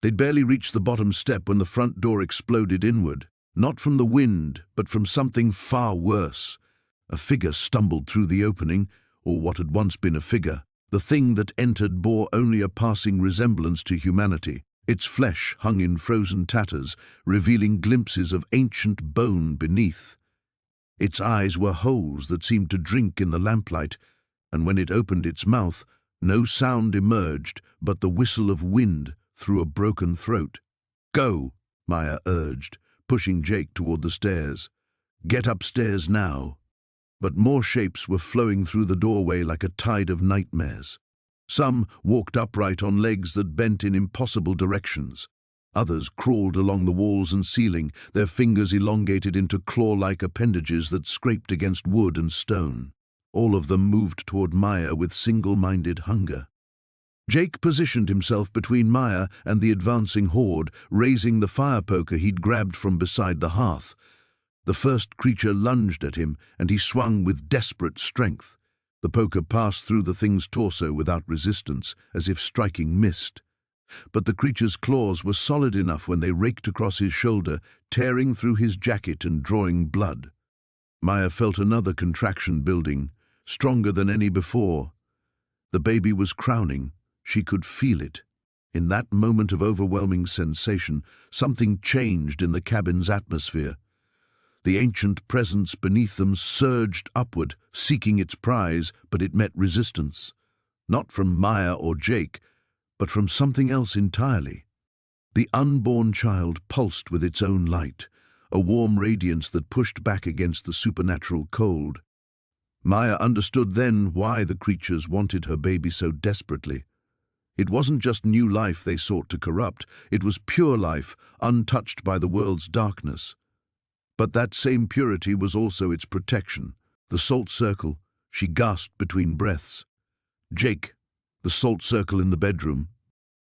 They'd barely reached the bottom step when the front door exploded inward, not from the wind, but from something far worse. A figure stumbled through the opening, or what had once been a figure. The thing that entered bore only a passing resemblance to humanity. Its flesh hung in frozen tatters, revealing glimpses of ancient bone beneath. Its eyes were holes that seemed to drink in the lamplight, and when it opened its mouth, no sound emerged but the whistle of wind through a broken throat. "Go," Maya urged, pushing Jake toward the stairs. "Get upstairs now." But more shapes were flowing through the doorway like a tide of nightmares. Some walked upright on legs that bent in impossible directions. Others crawled along the walls and ceiling, their fingers elongated into claw-like appendages that scraped against wood and stone. All of them moved toward Maya with single-minded hunger. Jake positioned himself between Maya and the advancing horde, raising the fire poker he'd grabbed from beside the hearth. The first creature lunged at him, and he swung with desperate strength. The poker passed through the thing's torso without resistance, as if striking mist. But the creature's claws were solid enough when they raked across his shoulder, tearing through his jacket and drawing blood. Maya felt another contraction building, stronger than any before. The baby was crowning. She could feel it. In that moment of overwhelming sensation, something changed in the cabin's atmosphere. The ancient presence beneath them surged upward, seeking its prize, but it met resistance. Not from Maya or Jake, but from something else entirely. The unborn child pulsed with its own light, a warm radiance that pushed back against the supernatural cold. Maya understood then why the creatures wanted her baby so desperately. It wasn't just new life they sought to corrupt, it was pure life, untouched by the world's darkness. But that same purity was also its protection. The salt circle, she gasped between breaths. "Jake, the salt circle in the bedroom."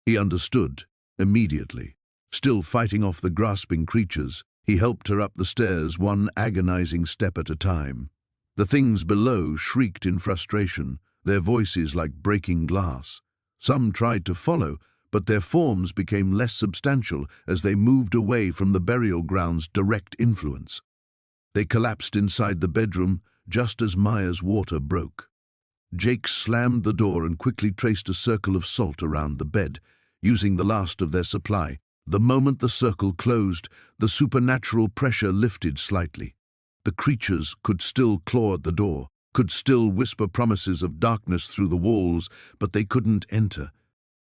He understood, immediately. Still fighting off the grasping creatures, he helped her up the stairs, one agonizing step at a time. The things below shrieked in frustration, their voices like breaking glass. Some tried to follow, but their forms became less substantial as they moved away from the burial ground's direct influence. They collapsed inside the bedroom just as Maya's water broke. Jake slammed the door and quickly traced a circle of salt around the bed, using the last of their supply. The moment the circle closed, the supernatural pressure lifted slightly. The creatures could still claw at the door, could still whisper promises of darkness through the walls, but they couldn't enter.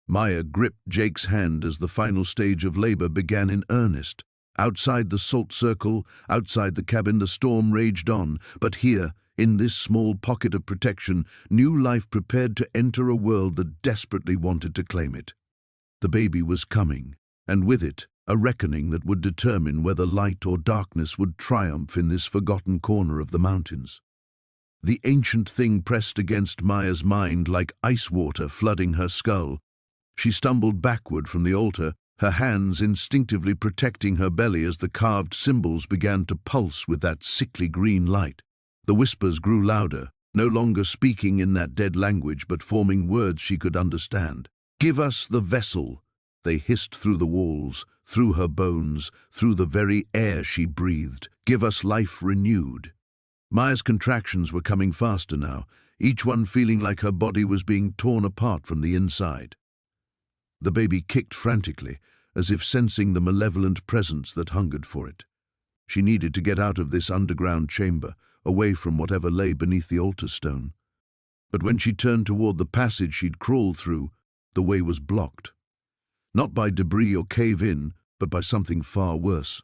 Maya gripped Jake's hand as the final stage of labor began in earnest. Outside the salt circle, outside the cabin, the storm raged on, but here, in this small pocket of protection, new life prepared to enter a world that desperately wanted to claim it. The baby was coming, and with it, a reckoning that would determine whether light or darkness would triumph in this forgotten corner of the mountains. The ancient thing pressed against Maya's mind like ice water flooding her skull. She stumbled backward from the altar, her hands instinctively protecting her belly as the carved symbols began to pulse with that sickly green light. The whispers grew louder, no longer speaking in that dead language but forming words she could understand. "Give us the vessel," they hissed through the walls, through her bones, through the very air she breathed. "Give us life renewed." Maya's contractions were coming faster now, each one feeling like her body was being torn apart from the inside. The baby kicked frantically, as if sensing the malevolent presence that hungered for it. She needed to get out of this underground chamber, away from whatever lay beneath the altar stone. But when she turned toward the passage she'd crawled through, the way was blocked. Not by debris or cave-in, but by something far worse.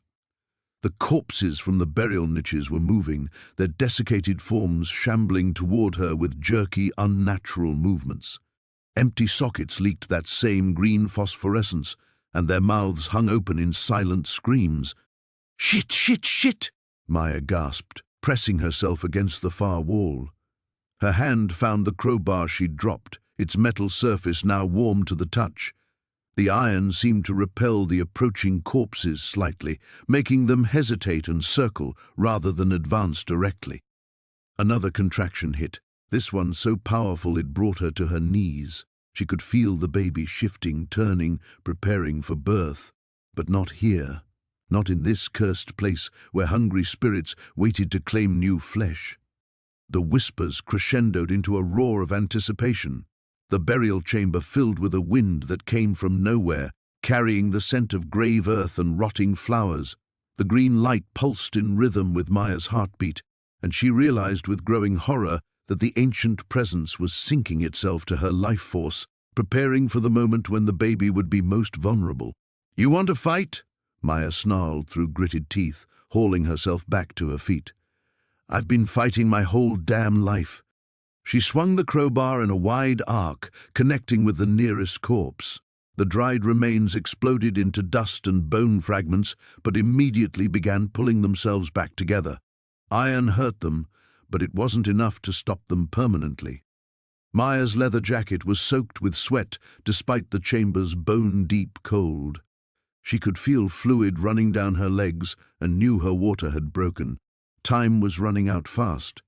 The corpses from the burial niches were moving, their desiccated forms shambling toward her with jerky, unnatural movements. Empty sockets leaked that same green phosphorescence, and their mouths hung open in silent screams. "Shit, shit, shit!" Maya gasped, pressing herself against the far wall. Her hand found the crowbar she'd dropped, its metal surface now warm to the touch. The iron seemed to repel the approaching corpses slightly, making them hesitate and circle rather than advance directly. Another contraction hit, this one so powerful it brought her to her knees. She could feel the baby shifting, turning, preparing for birth. But not here, not in this cursed place where hungry spirits waited to claim new flesh. The whispers crescendoed into a roar of anticipation. The burial chamber filled with a wind that came from nowhere, carrying the scent of grave earth and rotting flowers. The green light pulsed in rhythm with Maya's heartbeat, and she realized with growing horror that the ancient presence was sinking itself to her life force, preparing for the moment when the baby would be most vulnerable. "You want to fight?" Maya snarled through gritted teeth, hauling herself back to her feet. "I've been fighting my whole damn life." She swung the crowbar in a wide arc, connecting with the nearest corpse. The dried remains exploded into dust and bone fragments, but immediately began pulling themselves back together. Iron hurt them, but it wasn't enough to stop them permanently. Maya's leather jacket was soaked with sweat despite the chamber's bone-deep cold. She could feel fluid running down her legs and knew her water had broken. Time was running out fast.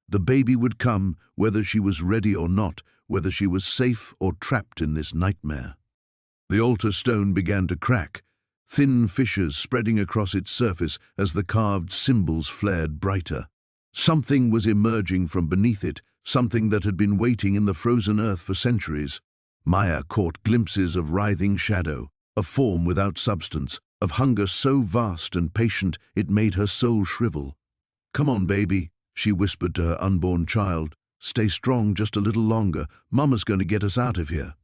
The baby would come, whether she was ready or not, whether she was safe or trapped in this nightmare. The altar stone began to crack, thin fissures spreading across its surface as the carved symbols flared brighter. Something was emerging from beneath it, something that had been waiting in the frozen earth for centuries. Maya caught glimpses of writhing shadow, of form without substance, of hunger so vast and patient it made her soul shrivel. "Come on, baby," she whispered to her unborn child. "Stay strong just a little longer. Mama's going to get us out of here."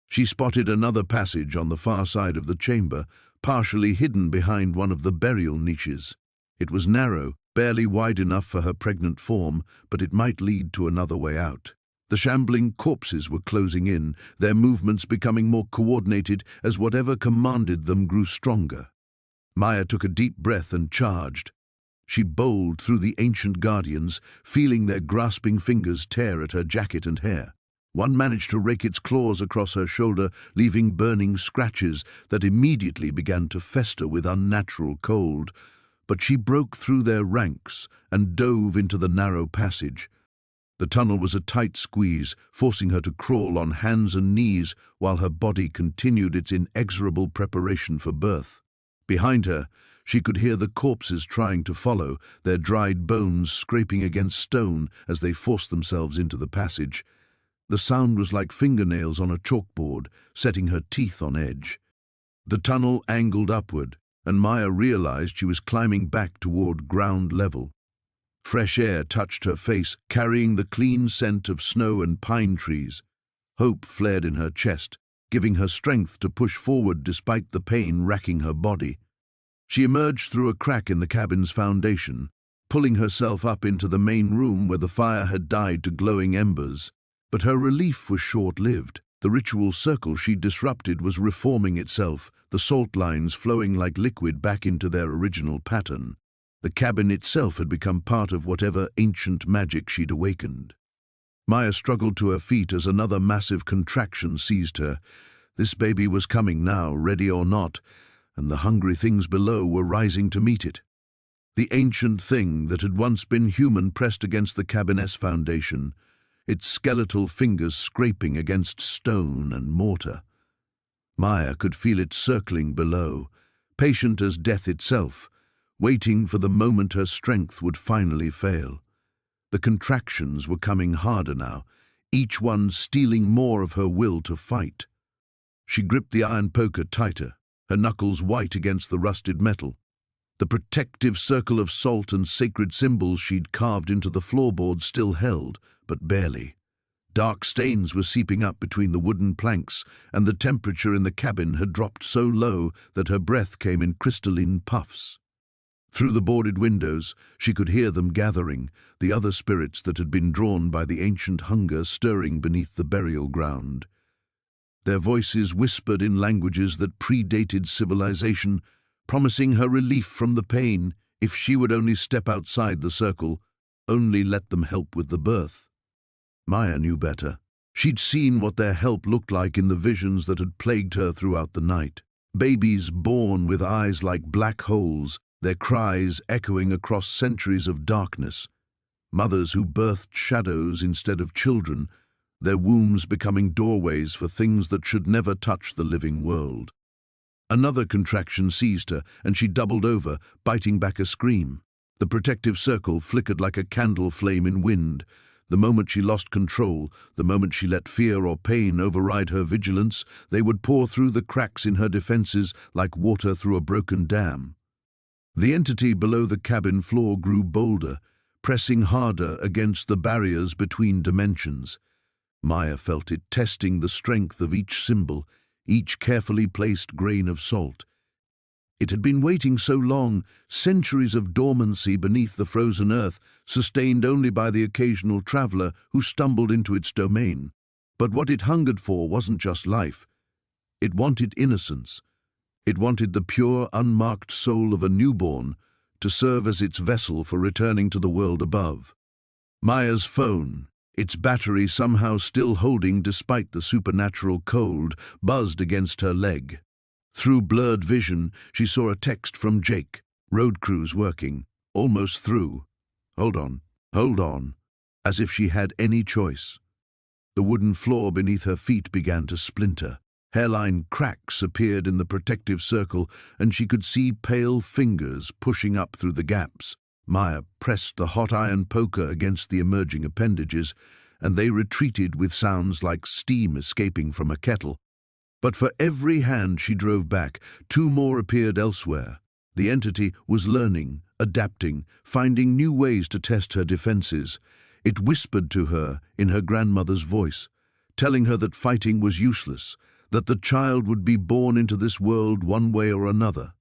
She spotted another passage on the far side of the chamber, partially hidden behind one of the burial niches. It was narrow, barely wide enough for her pregnant form, but it might lead to another way out. The shambling corpses were closing in, their movements becoming more coordinated as whatever commanded them grew stronger. Maya took a deep breath and charged. She bowled through the ancient guardians, feeling their grasping fingers tear at her jacket and hair. One managed to rake its claws across her shoulder, leaving burning scratches that immediately began to fester with unnatural cold. But she broke through their ranks and dove into the narrow passage. The tunnel was a tight squeeze, forcing her to crawl on hands and knees while her body continued its inexorable preparation for birth. Behind her, she could hear the corpses trying to follow, their dried bones scraping against stone as they forced themselves into the passage. The sound was like fingernails on a chalkboard, setting her teeth on edge. The tunnel angled upward, and Maya realized she was climbing back toward ground level. Fresh air touched her face, carrying the clean scent of snow and pine trees. Hope flared in her chest, giving her strength to push forward despite the pain racking her body. She emerged through a crack in the cabin's foundation, pulling herself up into the main room where the fire had died to glowing embers. But her relief was short-lived. The ritual circle she'd disrupted was reforming itself, the salt lines flowing like liquid back into their original pattern. The cabin itself had become part of whatever ancient magic she'd awakened. Maya struggled to her feet as another massive contraction seized her. This baby was coming now, ready or not, and the hungry things below were rising to meet it. The ancient thing that had once been human pressed against the cabin's foundation, its skeletal fingers scraping against stone and mortar. Maya could feel it circling below, patient as death itself, waiting for the moment her strength would finally fail. The contractions were coming harder now, each one stealing more of her will to fight. She gripped the iron poker tighter, her knuckles white against the rusted metal. The protective circle of salt and sacred symbols she'd carved into the floorboards still held, but barely. Dark stains were seeping up between the wooden planks, and the temperature in the cabin had dropped so low that her breath came in crystalline puffs. Through the boarded windows, she could hear them gathering, the other spirits that had been drawn by the ancient hunger stirring beneath the burial ground. Their voices whispered in languages that predated civilization, promising her relief from the pain if she would only step outside the circle, only let them help with the birth. Maya knew better. She'd seen what their help looked like in the visions that had plagued her throughout the night. Babies born with eyes like black holes, their cries echoing across centuries of darkness. Mothers who birthed shadows instead of children, their wombs becoming doorways for things that should never touch the living world. Another contraction seized her, and she doubled over, biting back a scream. The protective circle flickered like a candle flame in wind. The moment she lost control, the moment she let fear or pain override her vigilance, they would pour through the cracks in her defenses like water through a broken dam. The entity below the cabin floor grew bolder, pressing harder against the barriers between dimensions. Maya felt it testing the strength of each symbol, each carefully placed grain of salt. It had been waiting so long, centuries of dormancy beneath the frozen earth, sustained only by the occasional traveler who stumbled into its domain. But what it hungered for wasn't just life. It wanted innocence. It wanted the pure, unmarked soul of a newborn to serve as its vessel for returning to the world above. Maya's phone, its battery somehow still holding despite the supernatural cold, buzzed against her leg. Through blurred vision, she saw a text from Jake. Road crews working. Almost through. Hold on. As if she had any choice. The wooden floor beneath her feet began to splinter. Hairline cracks appeared in the protective circle, and she could see pale fingers pushing up through the gaps. Maya pressed the hot iron poker against the emerging appendages, and they retreated with sounds like steam escaping from a kettle. But for every hand she drove back, two more appeared elsewhere. The entity was learning, adapting, finding new ways to test her defenses. It whispered to her in her grandmother's voice, telling her that fighting was useless, that the child would be born into this world one way or another.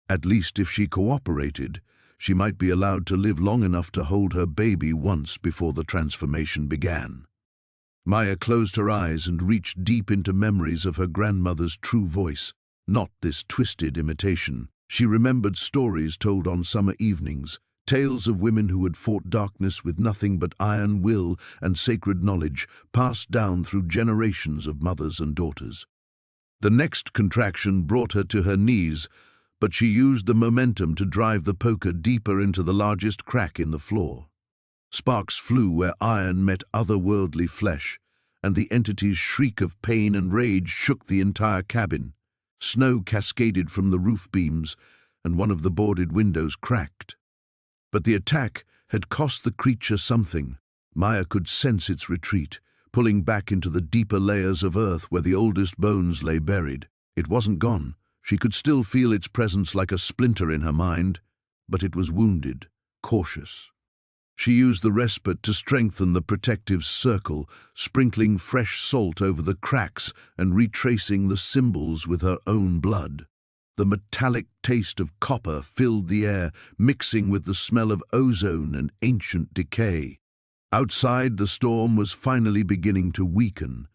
At least if she cooperated, she might be allowed to live long enough to hold her baby once before the transformation began. Maya closed her eyes and reached deep into memories of her grandmother's true voice, not this twisted imitation. She remembered stories told on summer evenings, tales of women who had fought darkness with nothing but iron will and sacred knowledge, passed down through generations of mothers and daughters. The next contraction brought her to her knees, but she used the momentum to drive the poker deeper into the largest crack in the floor. Sparks flew where iron met otherworldly flesh, and the entity's shriek of pain and rage shook the entire cabin. Snow cascaded from the roof beams, and one of the boarded windows cracked. But the attack had cost the creature something. Maya could sense its retreat, pulling back into the deeper layers of earth where the oldest bones lay buried. It wasn't gone. She could still feel its presence like a splinter in her mind, but it was wounded, cautious. She used the respite to strengthen the protective circle, sprinkling fresh salt over the cracks and retracing the symbols with her own blood. The metallic taste of copper filled the air, mixing with the smell of ozone and ancient decay. Outside, the storm was finally beginning to weaken.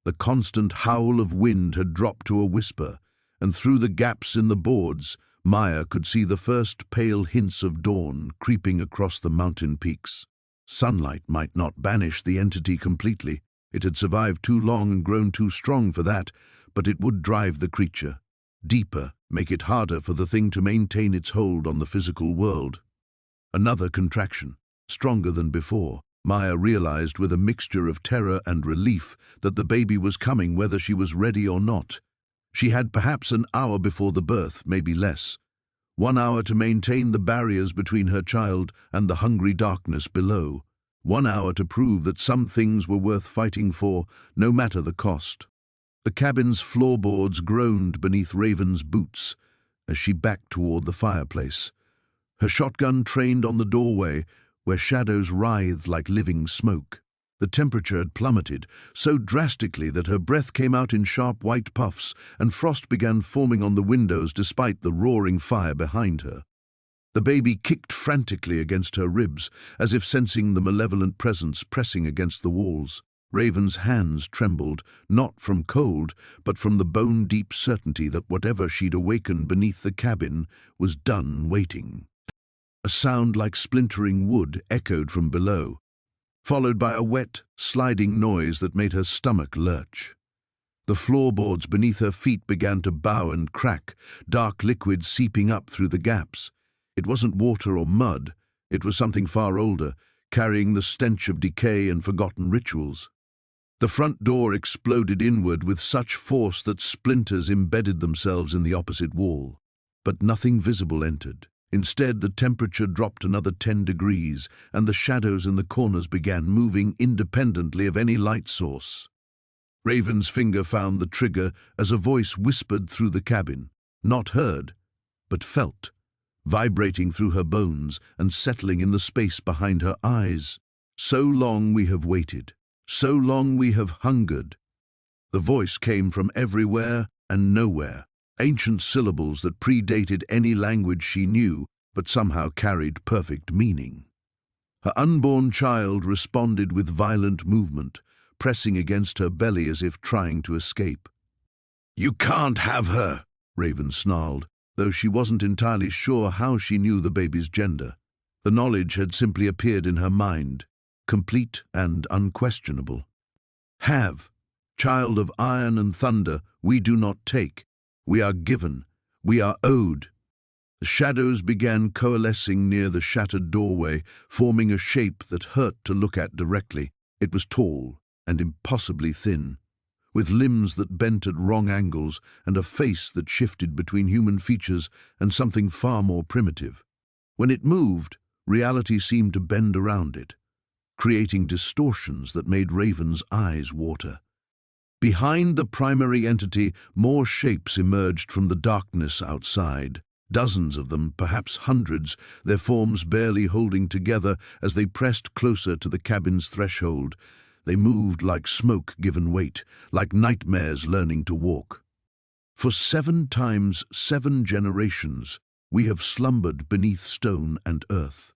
The constant howl of wind had dropped to a whisper, and through the gaps in the boards, Maya could see the first pale hints of dawn creeping across the mountain peaks. Sunlight might not banish the entity completely. It had survived too long and grown too strong for that, but it would drive the creature deeper, make it harder for the thing to maintain its hold on the physical world. Another contraction, stronger than before. Maya realized with a mixture of terror and relief that the baby was coming whether she was ready or not. She had perhaps an hour before the birth, maybe less. 1 hour to maintain the barriers between her child and the hungry darkness below. 1 hour to prove that some things were worth fighting for, no matter the cost. The cabin's floorboards groaned beneath Raven's boots as she backed toward the fireplace. Her shotgun trained on the doorway, where shadows writhed like living smoke. The temperature had plummeted so drastically that her breath came out in sharp white puffs, and frost began forming on the windows despite the roaring fire behind her. The baby kicked frantically against her ribs, as if sensing the malevolent presence pressing against the walls. Raven's hands trembled, not from cold, but from the bone-deep certainty that whatever she'd awakened beneath the cabin was done waiting. A sound like splintering wood echoed from below, followed by a wet, sliding noise that made her stomach lurch. The floorboards beneath her feet began to bow and crack, dark liquid seeping up through the gaps. It wasn't water or mud, it was something far older, carrying the stench of decay and forgotten rituals. The front door exploded inward with such force that splinters embedded themselves in the opposite wall. But nothing visible entered. Instead, the temperature dropped another 10 degrees, and the shadows in the corners began moving independently of any light source. Raven's finger found the trigger as a voice whispered through the cabin, not heard, but felt, vibrating through her bones and settling in the space behind her eyes. "So long we have waited. So long we have hungered." The voice came from everywhere and nowhere. Ancient syllables that predated any language she knew, but somehow carried perfect meaning. Her unborn child responded with violent movement, pressing against her belly as if trying to escape. "You can't have her," Raven snarled, though she wasn't entirely sure how she knew the baby's gender. The knowledge had simply appeared in her mind, complete and unquestionable. "Have, child of iron and thunder, we do not take. We are given. We are owed." The shadows began coalescing near the shattered doorway, forming a shape that hurt to look at directly. It was tall and impossibly thin, with limbs that bent at wrong angles and a face that shifted between human features and something far more primitive. When it moved, reality seemed to bend around it, creating distortions that made Raven's eyes water. Behind the primary entity, more shapes emerged from the darkness outside. Dozens of them, perhaps hundreds, their forms barely holding together as they pressed closer to the cabin's threshold. They moved like smoke given weight, like nightmares learning to walk. "For 7 times 7 generations, we have slumbered beneath stone and earth."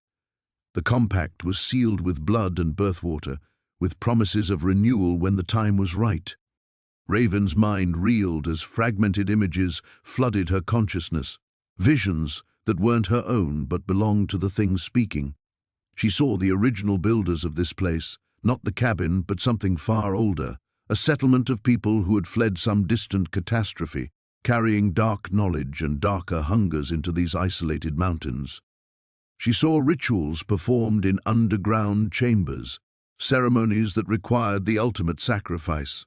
The compact was sealed with blood and birthwater, with promises of renewal when the time was right. Raven's mind reeled as fragmented images flooded her consciousness, visions that weren't her own but belonged to the thing speaking. She saw the original builders of this place, not the cabin but something far older, a settlement of people who had fled some distant catastrophe, carrying dark knowledge and darker hungers into these isolated mountains. She saw rituals performed in underground chambers, ceremonies that required the ultimate sacrifice.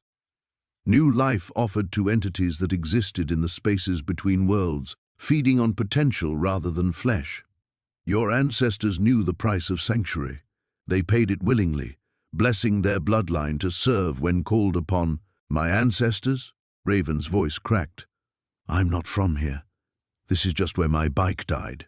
New life offered to entities that existed in the spaces between worlds, feeding on potential rather than flesh. Your ancestors knew the price of sanctuary. They paid it willingly, blessing their bloodline to serve when called upon. My ancestors? Raven's voice cracked. I'm not from here. This is just where my bike died.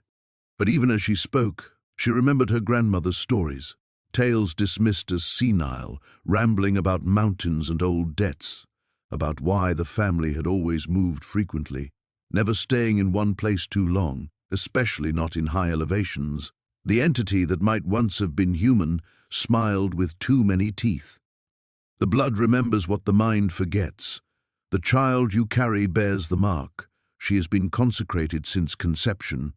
But even as she spoke, she remembered her grandmother's stories, tales dismissed as senile, rambling about mountains and old debts, about why the family had always moved frequently, never staying in one place too long, especially not in high elevations. The entity that might once have been human smiled with too many teeth. The blood remembers what the mind forgets. The child you carry bears the mark. She has been consecrated since conception.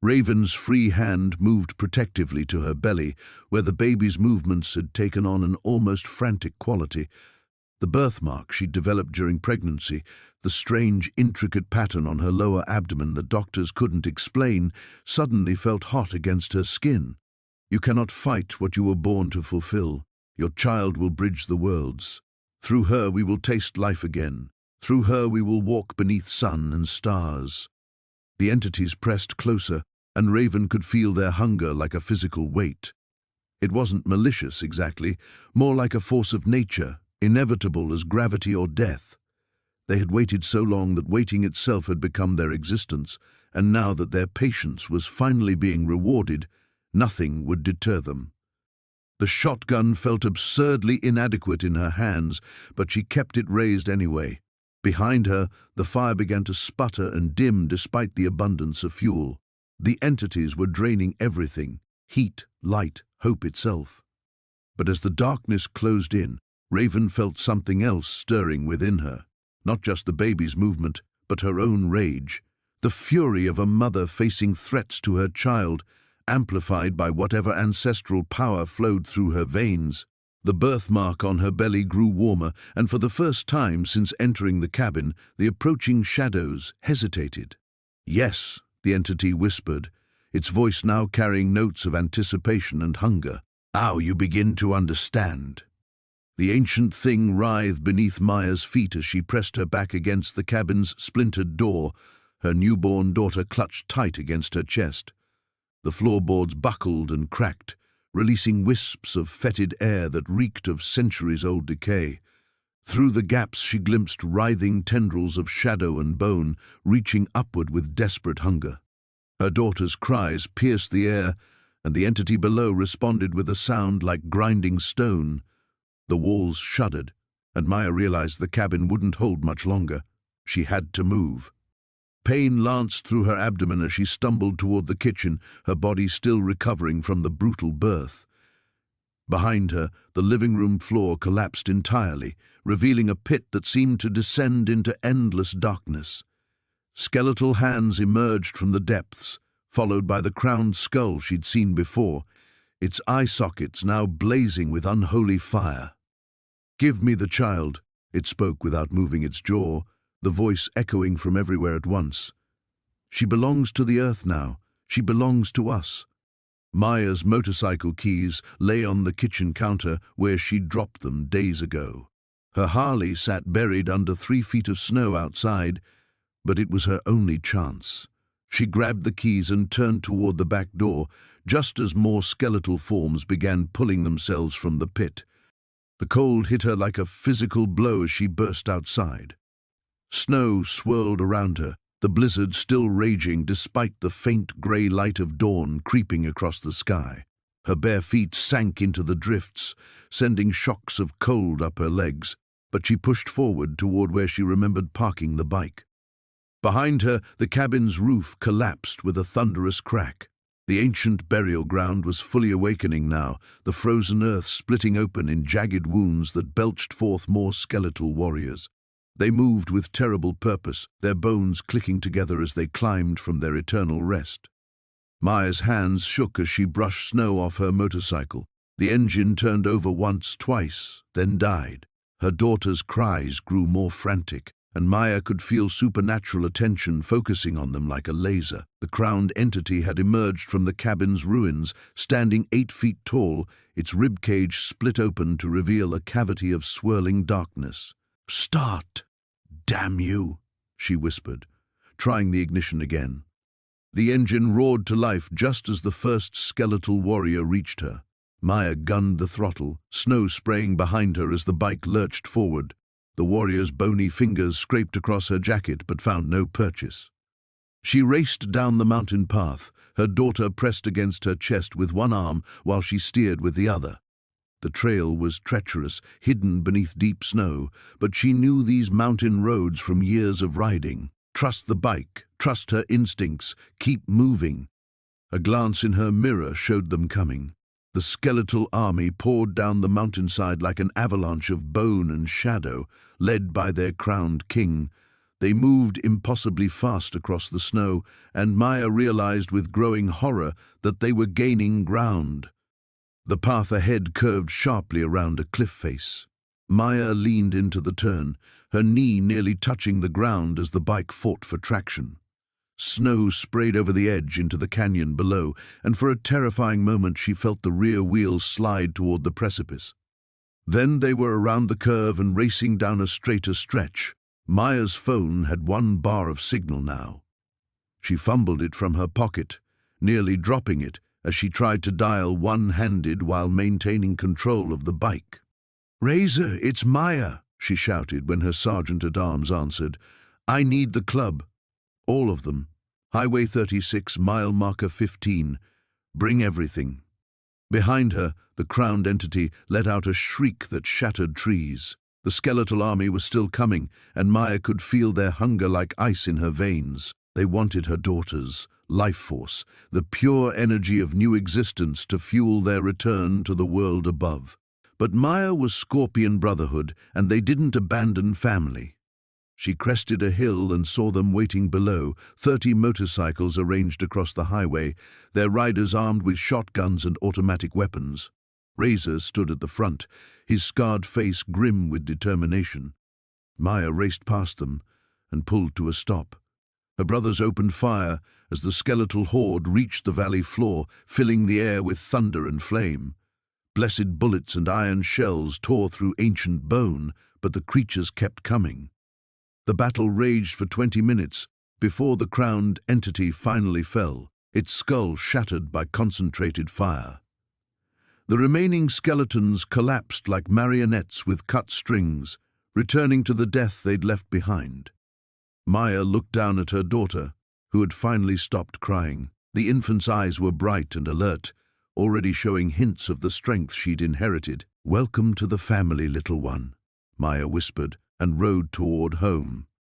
Raven's free hand moved protectively to her belly, where the baby's movements had taken on an almost frantic quality. The birthmark she'd developed during pregnancy, the strange, intricate pattern on her lower abdomen that doctors couldn't explain, suddenly felt hot against her skin. You cannot fight what you were born to fulfill. Your child will bridge the worlds. Through her we will taste life again. Through her we will walk beneath sun and stars. The entities pressed closer, and Raven could feel their hunger like a physical weight. It wasn't malicious exactly, more like a force of nature, inevitable as gravity or death. They had waited so long that waiting itself had become their existence, and now that their patience was finally being rewarded, nothing would deter them. The shotgun felt absurdly inadequate in her hands, but she kept it raised anyway. Behind her, the fire began to sputter and dim despite the abundance of fuel. The entities were draining everything, heat, light, hope itself. But as the darkness closed in, Raven felt something else stirring within her. Not just the baby's movement, but her own rage. The fury of a mother facing threats to her child, amplified by whatever ancestral power flowed through her veins. The birthmark on her belly grew warmer, and for the first time since entering the cabin, the approaching shadows hesitated. Yes, the entity whispered, its voice now carrying notes of anticipation and hunger. Now you begin to understand. The ancient thing writhed beneath Maya's feet as she pressed her back against the cabin's splintered door, her newborn daughter clutched tight against her chest. The floorboards buckled and cracked, releasing wisps of fetid air that reeked of centuries-old decay. Through the gaps she glimpsed writhing tendrils of shadow and bone, reaching upward with desperate hunger. Her daughter's cries pierced the air, and the entity below responded with a sound like grinding stone. The walls shuddered, and Maya realized the cabin wouldn't hold much longer. She had to move. Pain lanced through her abdomen as she stumbled toward the kitchen, her body still recovering from the brutal birth. Behind her, the living room floor collapsed entirely, revealing a pit that seemed to descend into endless darkness. Skeletal hands emerged from the depths, followed by the crowned skull she'd seen before, its eye sockets now blazing with unholy fire. "Give me the child," it spoke without moving its jaw, the voice echoing from everywhere at once. "She belongs to the earth now. She belongs to us." Maya's motorcycle keys lay on the kitchen counter where she'd dropped them days ago. Her Harley sat buried under 3 feet of snow outside, but it was her only chance. She grabbed the keys and turned toward the back door, just as more skeletal forms began pulling themselves from the pit. The cold hit her like a physical blow as she burst outside. Snow swirled around her, the blizzard still raging despite the faint grey light of dawn creeping across the sky. Her bare feet sank into the drifts, sending shocks of cold up her legs, but she pushed forward toward where she remembered parking the bike. Behind her, the cabin's roof collapsed with a thunderous crack. The ancient burial ground was fully awakening now, the frozen earth splitting open in jagged wounds that belched forth more skeletal warriors. They moved with terrible purpose, their bones clicking together as they climbed from their eternal rest. Maya's hands shook as she brushed snow off her motorcycle. The engine turned over once, twice, then died. Her daughter's cries grew more frantic, and Maya could feel supernatural attention focusing on them like a laser. The crowned entity had emerged from the cabin's ruins, standing 8 feet tall, its ribcage split open to reveal a cavity of swirling darkness. "Start! Damn you!" she whispered, trying the ignition again. The engine roared to life just as the first skeletal warrior reached her. Maya gunned the throttle, snow spraying behind her as the bike lurched forward. The warrior's bony fingers scraped across her jacket but found no purchase. She raced down the mountain path, her daughter pressed against her chest with one arm while she steered with the other. The trail was treacherous, hidden beneath deep snow, but she knew these mountain roads from years of riding. Trust the bike, trust her instincts, keep moving. A glance in her mirror showed them coming. The skeletal army poured down the mountainside like an avalanche of bone and shadow, led by their crowned king. They moved impossibly fast across the snow, and Maya realized with growing horror that they were gaining ground. The path ahead curved sharply around a cliff face. Maya leaned into the turn, her knee nearly touching the ground as the bike fought for traction. Snow sprayed over the edge into the canyon below, and for a terrifying moment she felt the rear wheel slide toward the precipice. Then they were around the curve and racing down a straighter stretch. Maya's phone had 1 bar of signal now. She fumbled it from her pocket, nearly dropping it as she tried to dial one-handed while maintaining control of the bike. "Razor, it's Maya," she shouted when her sergeant-at-arms answered. "I need the club. All of them. Highway 36, mile marker 15. Bring everything." Behind her, the crowned entity let out a shriek that shattered trees. The skeletal army was still coming, and Maya could feel their hunger like ice in her veins. They wanted her daughter's life force, the pure energy of new existence to fuel their return to the world above. But Maya was Scorpion Brotherhood, and they didn't abandon family. She crested a hill and saw them waiting below, 30 motorcycles arranged across the highway, their riders armed with shotguns and automatic weapons. Razor stood at the front, his scarred face grim with determination. Maya raced past them and pulled to a stop. Her brothers opened fire as the skeletal horde reached the valley floor, filling the air with thunder and flame. Blessed bullets and iron shells tore through ancient bone, but the creatures kept coming. The battle raged for 20 minutes before the crowned entity finally fell, its skull shattered by concentrated fire. The remaining skeletons collapsed like marionettes with cut strings, returning to the death they'd left behind. Maya looked down at her daughter, who had finally stopped crying. The infant's eyes were bright and alert, already showing hints of the strength she'd inherited. "Welcome to the family, little one," Maya whispered, and rode toward home.